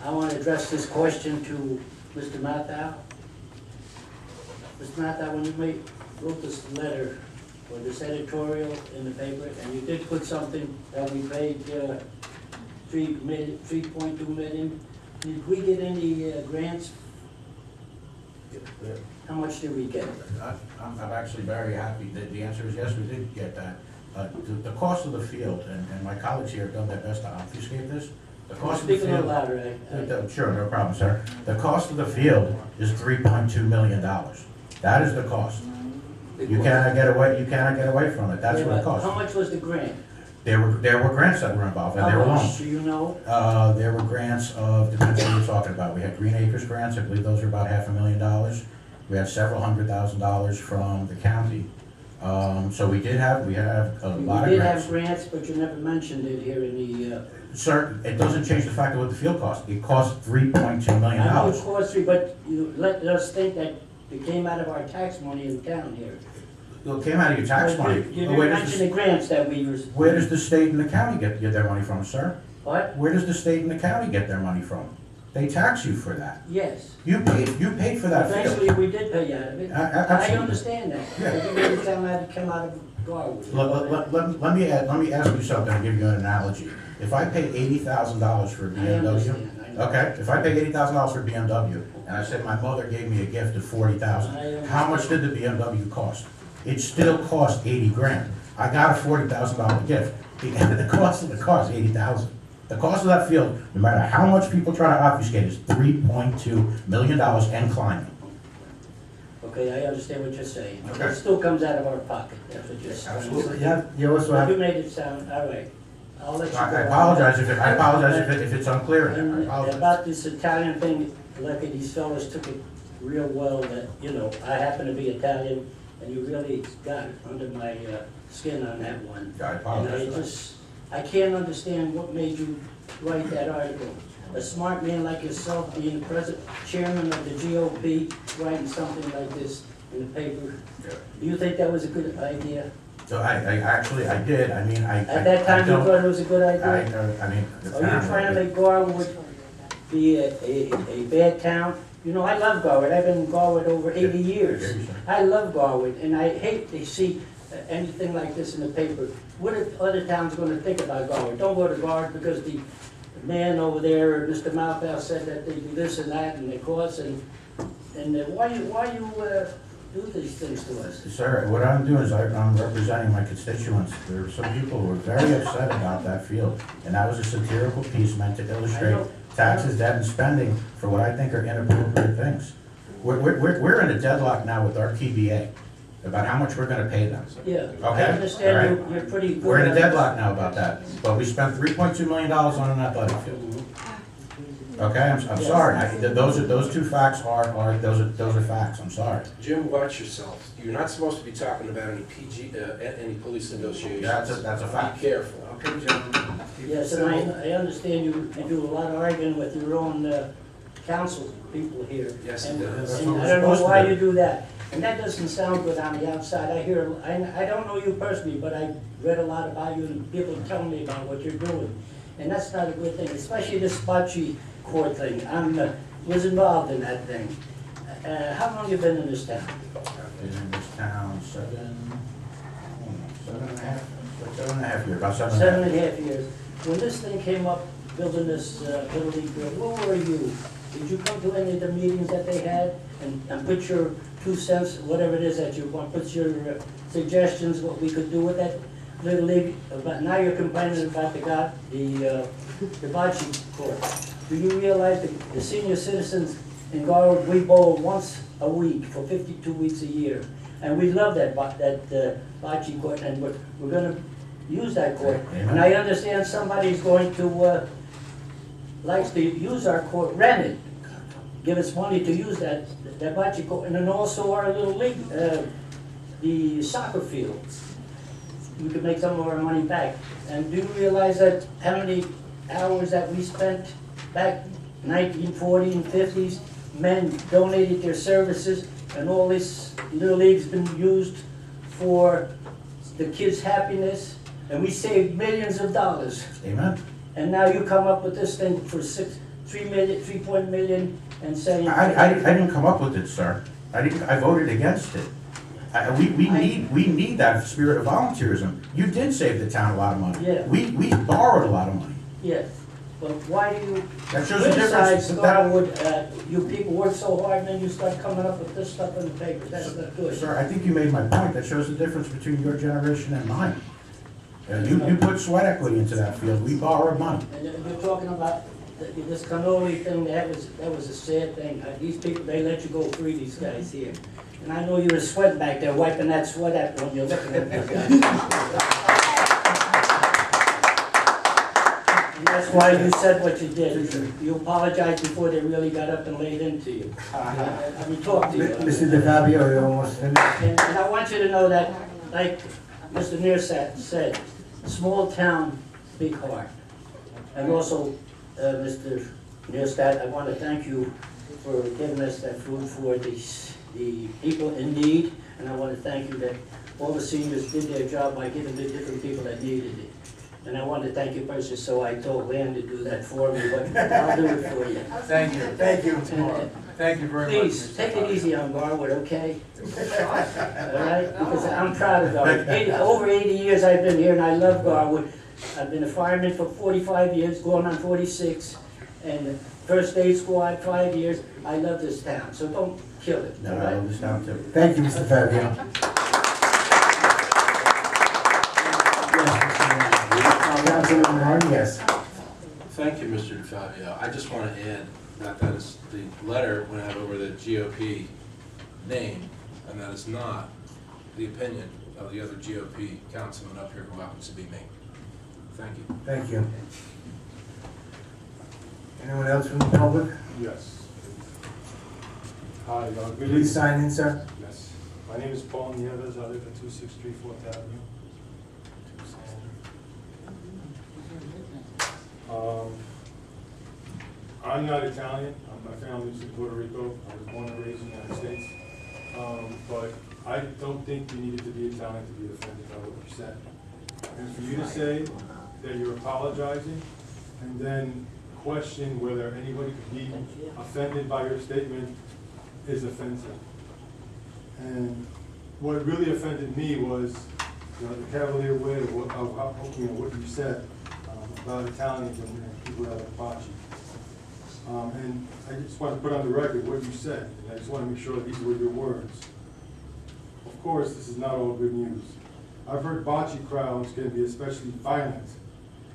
I want to address this question to Mr. Mathau. Mr. Mathau, when you wrote this letter or this editorial in the paper, and you did put something that we paid $3.2 million, did we get any grants? How much did we get? I'm actually very happy that the answer is yes, we did get that. The cost of the field, and my colleagues here have done their best to obfuscate this, the cost of the Speak a little field. louder. Sure, no problem, sir. The cost of the field is $3.2 million. That is the cost. You cannot get away from it, that's what it costs. How much was the grant? There were grants that were involved, and there were How loans. much, do you know? There were grants of, depends what you're talking about. We had Green Acres grants, I believe those are about $500,000. We have several $100,000 from the county. So we have a lot of You did have grants. grants, but you never mentioned it here in the, Sir, it doesn't change the fact of what the field cost. It cost $3.2 million. I know it cost you, but you let us think that it came out of our tax money in town here. It came out of your tax money. You Where didn't does mention the- the grants that we were. Where does the state and the county get their money from, sir? What? Where does the state and the county get their money from? They tax you for that. Yes. You paid for that field. Eventually, we did pay out of it. I Absolutely. understand that. Yeah. But you made it sound like it came out of Garwood. Let me ask you something, and give you an analogy. If I pay $80,000 for a I BMW, understand, I know. okay, if I pay $80,000 for a BMW, and I said my mother gave me a gift of $40,000, how much did the BMW cost? It still cost 80 grand. I got a $40,000 gift. The cost of the car is 80,000. The cost of that field, no matter how much people try to obfuscate, is $3.2 million and climbing. Okay, I understand what you're saying. Okay. It still comes out of our pocket, that's what you're saying. Absolutely. Yeah, you also You have, made it sound, all right. I'll let you go. I apologize if it's unclear. I And apologize. about this Italian thing, like these fellas took it real well, that, I happen to be Italian, and you really got under my skin on that one. I apologize And for that. I can't understand what made you write that article. A smart man like yourself, being the president, chairman of the GOP, writing something like this in the paper. Yeah. Do you think that was a good idea? So I actually, I did, I mean, I. At that time, you don't- thought it was a good I, idea? I mean. the Are you town- trying to make Garwood be a bad town? You know, I love Garwood, I've been in Garwood over 80 years. I love Garwood, and I hate to see anything like this in the paper. What are other towns gonna think about Garwood? Don't go to Garwood because the man over there, Mr. Malthus, said that they do this and that and the costs, and why you do these things to us? Sir, what I'm doing is I'm representing my constituents. There are some people who are very upset about that field, and that was a satirical piece meant to illustrate taxes, debt, and spending for what I think are inappropriate things. We're in a deadlock now with our TBA about how much we're gonna pay them. Yeah, Okay, I all right. understand you're pretty good. We're in a on- deadlock now about that, but we spent $3.2 million on an athletic field. Okay, I'm sorry, those two facts are, those are facts, I'm sorry. Jim, watch yourself. You're not supposed to be talking about any any police negotiations. That's a fact. Be careful. Okay, gentlemen. Yes, and I understand you do a lot of arguing with your own council people here. Yes, And he does. and I don't know why you do that. And that doesn't sound good on the outside. I don't know you personally, but I read a lot about you and people tell me about what you're doing. And that's not a good thing, especially this bocce court thing. I was involved in that thing. How long you been in this town? I've been in this town 7.5 years, about 7.5. 7.5 years. When this thing came up, building this Little League field, where were you? Did you come to any of the meetings that they had and put your 2 cents, whatever it is that you want, put your suggestions, what we could do with that Little League? But now you're complaining about the bocce court. Do you realize that the senior citizens in Garwood, we bowl once a week for 52 weeks a year? And we love that bocce court, and we're gonna use that court. And I understand somebody's going to, likes to use our court, rent it, give us money to use that bocce court, and then also our little league, the soccer field. We could make some of our money back. And do you realize that how many hours that we spent back 1940 and 50s? Men donated their services, and all this little league's been used for the kids' happiness, and we saved millions of dollars. Amen. And now you come up with this thing for 3 million, and saying. I didn't come up with it, sir. I voted against it. We need that spirit of volunteerism. You did save the town a lot of money. Yeah. We borrowed a lot of money. Yes, but why do you That shows the criticize difference. Garwood? You people work so hard, and then you start coming up with this stuff in the paper. That's not good. Sir, I think you made my point. That shows the difference between your generation and mine. You put sweat equity into that field. We borrowed money. And you're talking about this cannoli thing, that was a sad thing. These people, they let you go free, these guys here. And I know you were sweating back there, wiping that sweat out when you're looking at these guys. And that's why you said what you did. You apologized before they really got up and laid into you. I mean, talk to you. Mr. DeFabio, you almost finished? And I want you to know that, like Mr. Nearsat said, small town, big heart. And also, Mr. Nearstat, I want to thank you for giving us that food for the people in need. And I want to thank you that all the seniors did their job by giving the different people that needed it. And I want to thank you personally, so I told Lynn to do that for me, but I'll do it for you. Thank you. Thank you. Thank you very much. Please, take it easy on Garwood, okay? All right, because I'm proud of Garwood. Over 80 years I've been here, and I love Garwood. I've been a fireman for 45 years, going on 46, and first aid squad, 5 years. I love this town, so don't kill it, all No, I right? love this town too. Thank you, Mr. Fabio. Councilman Martin, yes. Thank you, Mr. DeFabio. I just want to add that is, the letter went out over the GOP name, and that is not the opinion of the other GOP councilman up here who happens to be me. Thank you. Thank you. Anyone else from the public? Yes. Hi, good Please sign in, sir. Yes. My name is Paul Nieves. I live at 263 4th Avenue. I'm not Italian. My family lives in Puerto Rico. I was born and raised in the United States. but I don't think you needed to be Italian to be offended by what you said. And for you to say that you're apologizing and then question whether anybody could be offended by your statement is offensive. And what really offended me was, you know, the cavalier way of how, you know, what you said about Italians and people that like bocce. And I just want to put on the record what you said, and I just want to make sure that these were your words. Of course, this is not all good news. I've heard bocce crowds can be especially violent,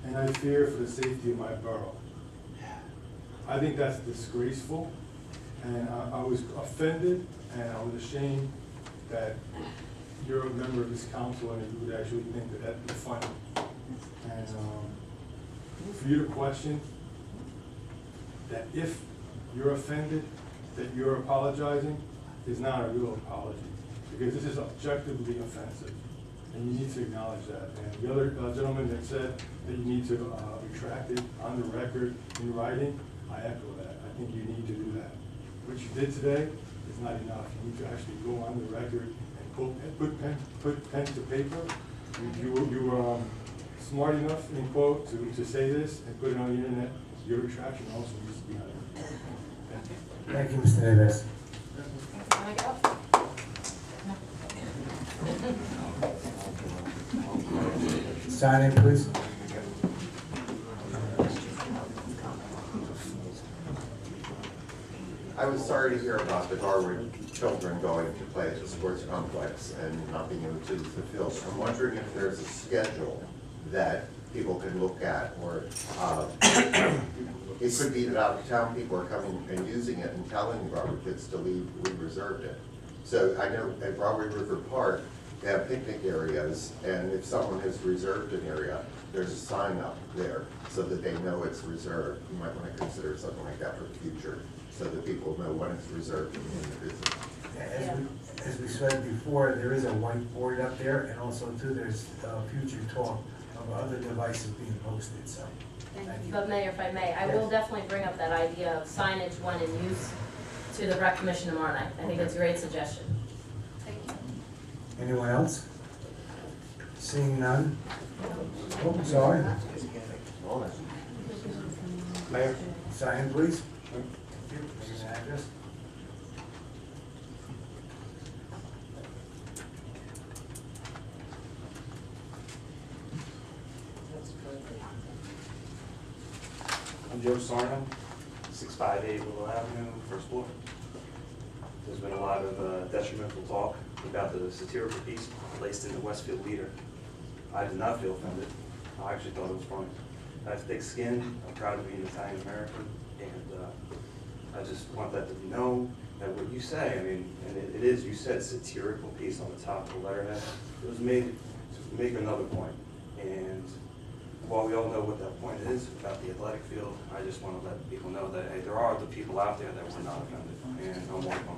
and I fear for the safety of my borough. I think that's disgraceful, and I was offended, and I was ashamed that you're a member of this council and you would actually think that that'd be funny. And for you to question that if you're offended, that you're apologizing, is not a real apology, because this is objectively offensive, and you need to acknowledge that. And the other gentleman that said that you need to retract it on the record in writing, I echo that. I think you need to do that. What you did today is not enough. You need to actually go on the record and put pen to paper. You were smart enough, in quote, to say this and put it on the internet. Your retraction also needs to be on it. Thank you, Mr. Neves. Can I go? Sign in, please. I was sorry to hear about the Garwood children going to play at the sports complex and not being able to use the field. I'm wondering if there's a schedule that people can look at, or it could be that out-of-town people are coming and using it and telling the Garwood kids to leave, we reserved it. So I know at Broadway River Park, they have picnic areas, and if someone has reserved an area, there's a sign up there so that they know it's reserved. You might want to consider something like that for the future, so that people know when it's reserved in the business. As we said before, there is a whiteboard up there, and also too, there's future talk of other devices being posted, so. Thank you. But Mayor, if I may, I will definitely bring up that idea of signage when in use to the rec commission tomorrow night. I think it's a great suggestion. Thank you. Anyone else? Seeing none? Oh, sorry. Mayor? Sign in, please. Name and address. I'm Joe Sarno, 658 Willow Avenue, first floor. There's been a lot of detrimental talk about the satirical piece placed in the Westfield Leader. I did not feel offended. I actually thought it was funny. I have thick skin. I'm proud to be an Italian American, and I just want that to be known that what you say, I mean, and it is, you said satirical piece on the top of the letterhead. It was made to make another point. And while we all know what that point is about the athletic field, I just want to let people know that, hey, there are other people out there that were not offended, and I'm one of them.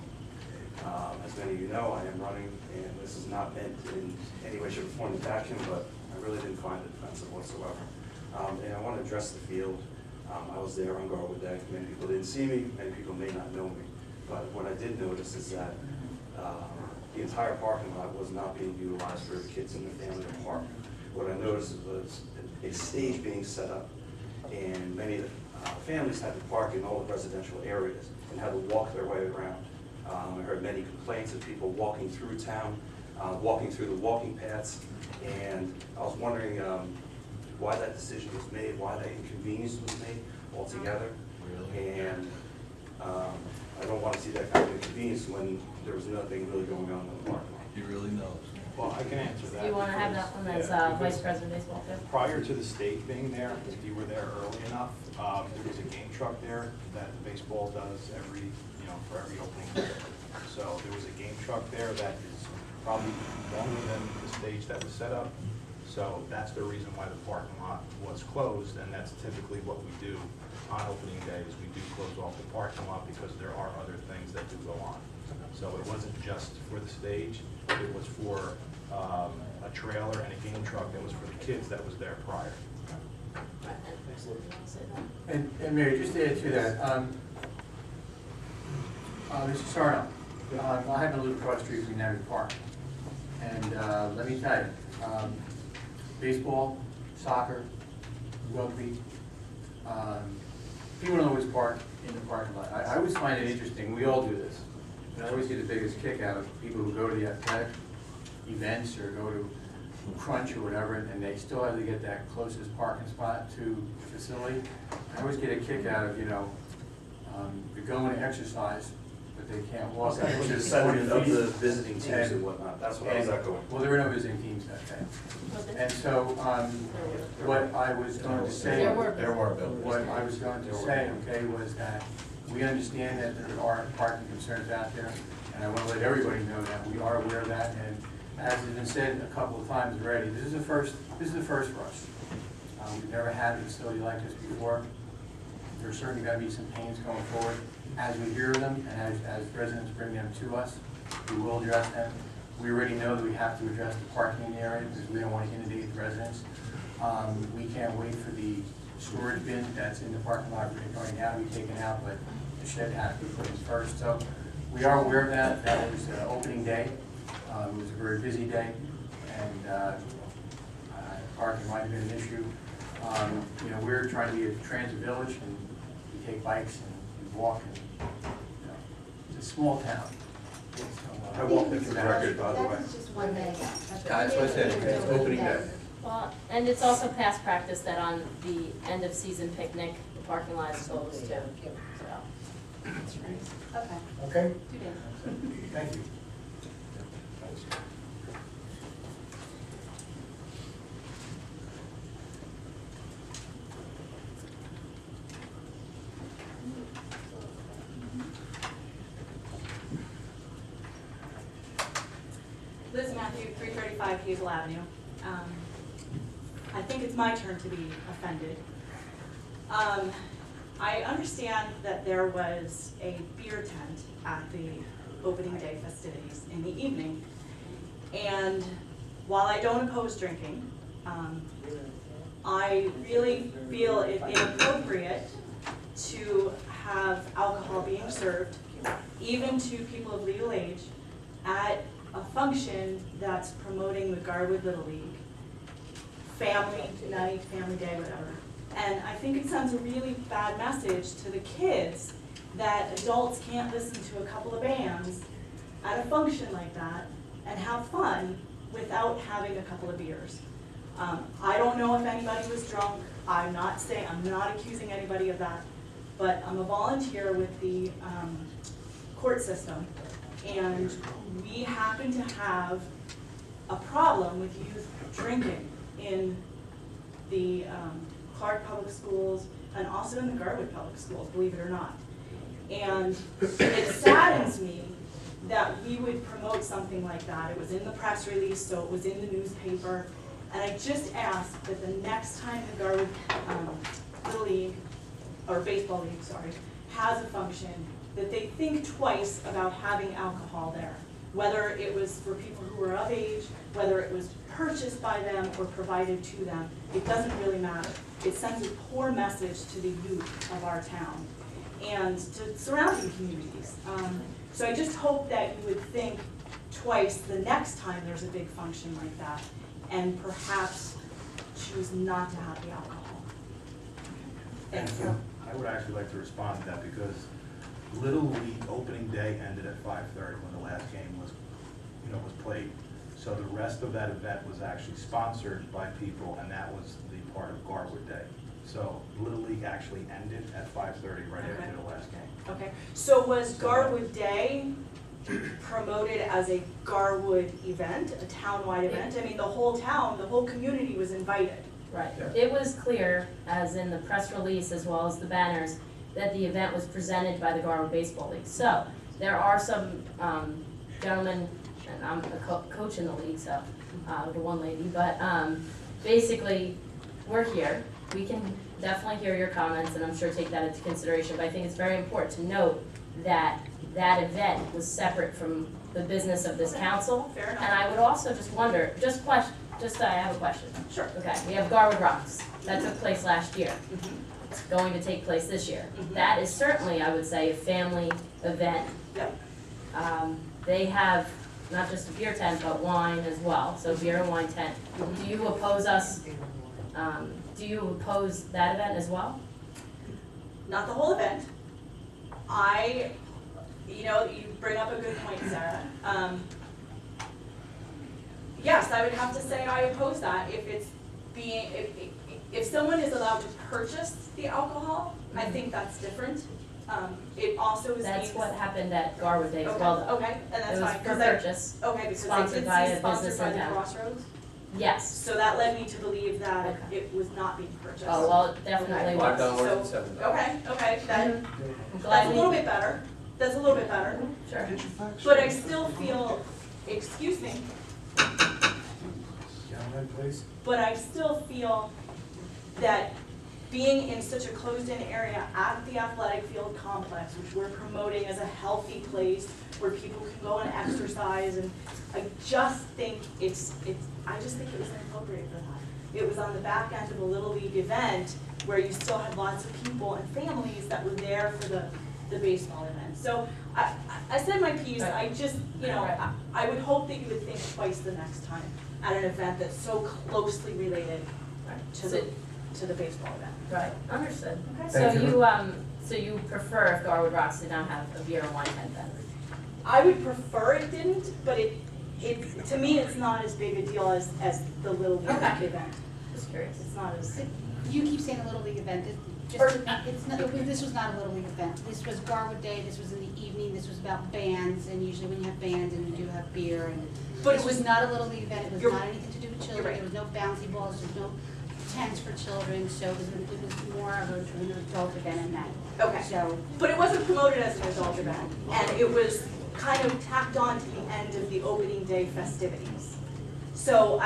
As many of you know, I am running, and this is not meant in any way, shape, or form of action, but I really didn't find it offensive whatsoever. And I want to address the field. I was there on Garwood Day. Many people didn't see me, many people may not know me. But what I did notice is that the entire parking lot was not being utilized for the kids and the family to park. What I noticed was a stage being set up, and many of the families had to park in all the residential areas and had to walk their way around. I heard many complaints of people walking through town, walking through the walking paths, and I was wondering why that decision was made, why that inconvenience was made altogether. And I don't want to see that kind of inconvenience when there was nothing really going on in the parking lot. He really knows. Well, I can answer that. Do you want to have that one as Vice President Baseball too? Prior to the state being there, if you were there early enough, there was a game truck there that the baseball does every, for every opening day. So there was a game truck there that is probably longer than the stage that was set up. So that's the reason why the parking lot was closed, and that's typically what we do on opening day, is we do close off the parking lot because there are other things that do go on. So it wasn't just for the stage, it was for a trailer and a game truck that was for the kids that was there prior. And Mary, just to add to that, Mr. Sarno, I happen to live across the street from Navy Park. And let me tell you, baseball, soccer, rugby, people don't always park in the parking lot. I always find it interesting, we all do this, and I always get the biggest kick out of people who go to the athletic events or go to Crunch or whatever, and they still have to get that closest parking spot to the facility. I always get a kick out of, you're going to exercise, but they can't walk. Okay, which is sentiment of the visiting teams and whatnot, that's what I was echoing. Well, there were no visiting teams that day. And so, what I was going to say. There were. What I was going to say, okay, was that we understand that there are parking concerns out there, and I want to let everybody know that we are aware of that, and as has been said a couple of times already, this is the first for us. We've never had a facility like this before. There's certainly got to be some pains going forward. As we hear them, and as residents bring them to us, we will address them. We already know that we have to address the parking in the area, because we don't want to inundate the residents. We can't wait for the storage bin that's in the parking lot right now to be taken out, but the shed has to be put in first. So we are aware of that. That was opening day. It was a very busy day, and parking might have been an issue. We're trying to be a transit village, and we take bikes and walk, and it's a small town. I walked into the record, by the way. That's just one day. That's what I said, it's opening day. Well, and it's also past practice that on the end of season picnic, the parking lot is closed too, so. Okay. Okay, 2 days. thank you. Liz Matthew, 335 Hazel Avenue. I think it's my turn to be offended. I understand that there was a beer tent at the opening day festivities in the evening. And while I don't oppose drinking, I really feel it inappropriate to have alcohol being served, even to people of legal age, at a function that's promoting the Garwood Little League, family night, family day, whatever. And I think it sends a really bad message to the kids that adults can't listen to a couple of bands at a function like that and have fun without having a couple of beers. I don't know if anybody was drunk. I'm not accusing anybody of that, but I'm a volunteer with the court system, and we happen to have a problem with youth drinking in the Clark Public Schools and also in the Garwood Public Schools, believe it or not. And it saddens me that we would promote something like that. It was in the press release, so it was in the newspaper. And I just ask that the next time the Garwood Little League, or Baseball League, sorry, has a function, that they think twice about having alcohol there. Whether it was for people who were of age, whether it was purchased by them or provided to them, it doesn't really matter. It sends a poor message to the youth of our town and to surrounding communities. So I just hope that you would think twice the next time there's a big function like that, and perhaps choose not to have the alcohol. Thanks. I would actually like to respond to that, because Little League opening day ended at 5:30 when the last game was played. So the rest of that event was actually sponsored by people, and that was the part of Garwood Day. So Little League actually ended at 5:30 right after the last game. Okay, so was Garwood Day promoted as a Garwood event, a town-wide event? I mean, the whole town, the whole community was invited. Right. It was clear, as in the press release as well as the banners, that the event was presented by the Garwood Baseball League. So there are some gentlemen, and I'm a coach in the league, so the one lady, but basically we're here. We can definitely hear your comments, and I'm sure take that into consideration. But I think it's very important to note that that event was separate from the business of this council. Fair enough. And I would also just wonder, I have a question. Sure. Okay, we have Garwood Rocks. That took place last year. It's going to take place this year. That is certainly, I would say, a family event. Yep. They have not just a beer tent, but wine as well, so beer and wine tent. Do you oppose do you oppose that event as well? Not the whole event. You bring up a good point, Sarah. Yes, I would have to say I oppose that if it's if someone is allowed to purchase the alcohol, I think that's different. It also is. That's what happened at Garwood Day as well, though. Okay, and that's It was fine. for 'cause purchase, Okay, because sponsored I did by see a sponsored business by in the town. Crossroads. Yes. So that led me to believe that Okay. it was not being purchased. Oh, well, it definitely was. $5 and So- $7. Okay, then, I'm glad that's a we- little bit better. That's a little bit better. Sure. But I still feel, excuse me, Gentlemen, please. but I still feel that being in such a closed-in area at the athletic field complex, which we're promoting as a healthy place where people can go and exercise, and I just think I just think it was inappropriate for that. It was on the back end of a Little League event where you still had lots of people and families that were there for the baseball event. So I said my piece, I just, I would hope that you would think twice the next time at an event that's so closely related to the baseball event. Right, understood. Okay. So Thank you. so you prefer if Garwood Rocks did not have a beer and wine tent then? I would prefer it didn't, but it to me, it's not as big a deal as the Little League Okay. event. Just curious. It's not as. You keep saying a Little League event, this was not a Little League event. This was Garwood Day, this was in the evening, this was about bands, and usually when you have bands and you do have beer, and But this it was was- not a Little League event, it was You're- not anything to do with children, right. there was no bouncy balls, there was no tents for children, so it was more of an adult event at night. Okay. So, But it wasn't promoted as an adult event, and it was kind of tacked on to the end of the opening day festivities. So,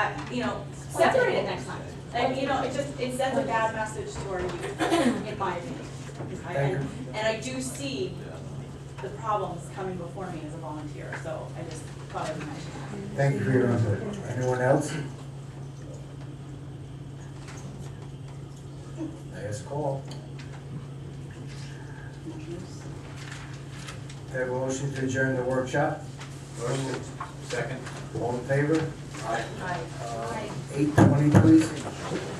separate it next time. And, it sends a bad message to our youth, in my opinion. Okay? Thank you. And I do see the problems coming before me as a volunteer, so I just thought I would mention that. Thank you for your input. Anyone else? Last call. Have a motion to adjourn the workshop? Motion. Second. All in favor? Aye. Right. 8:20, please.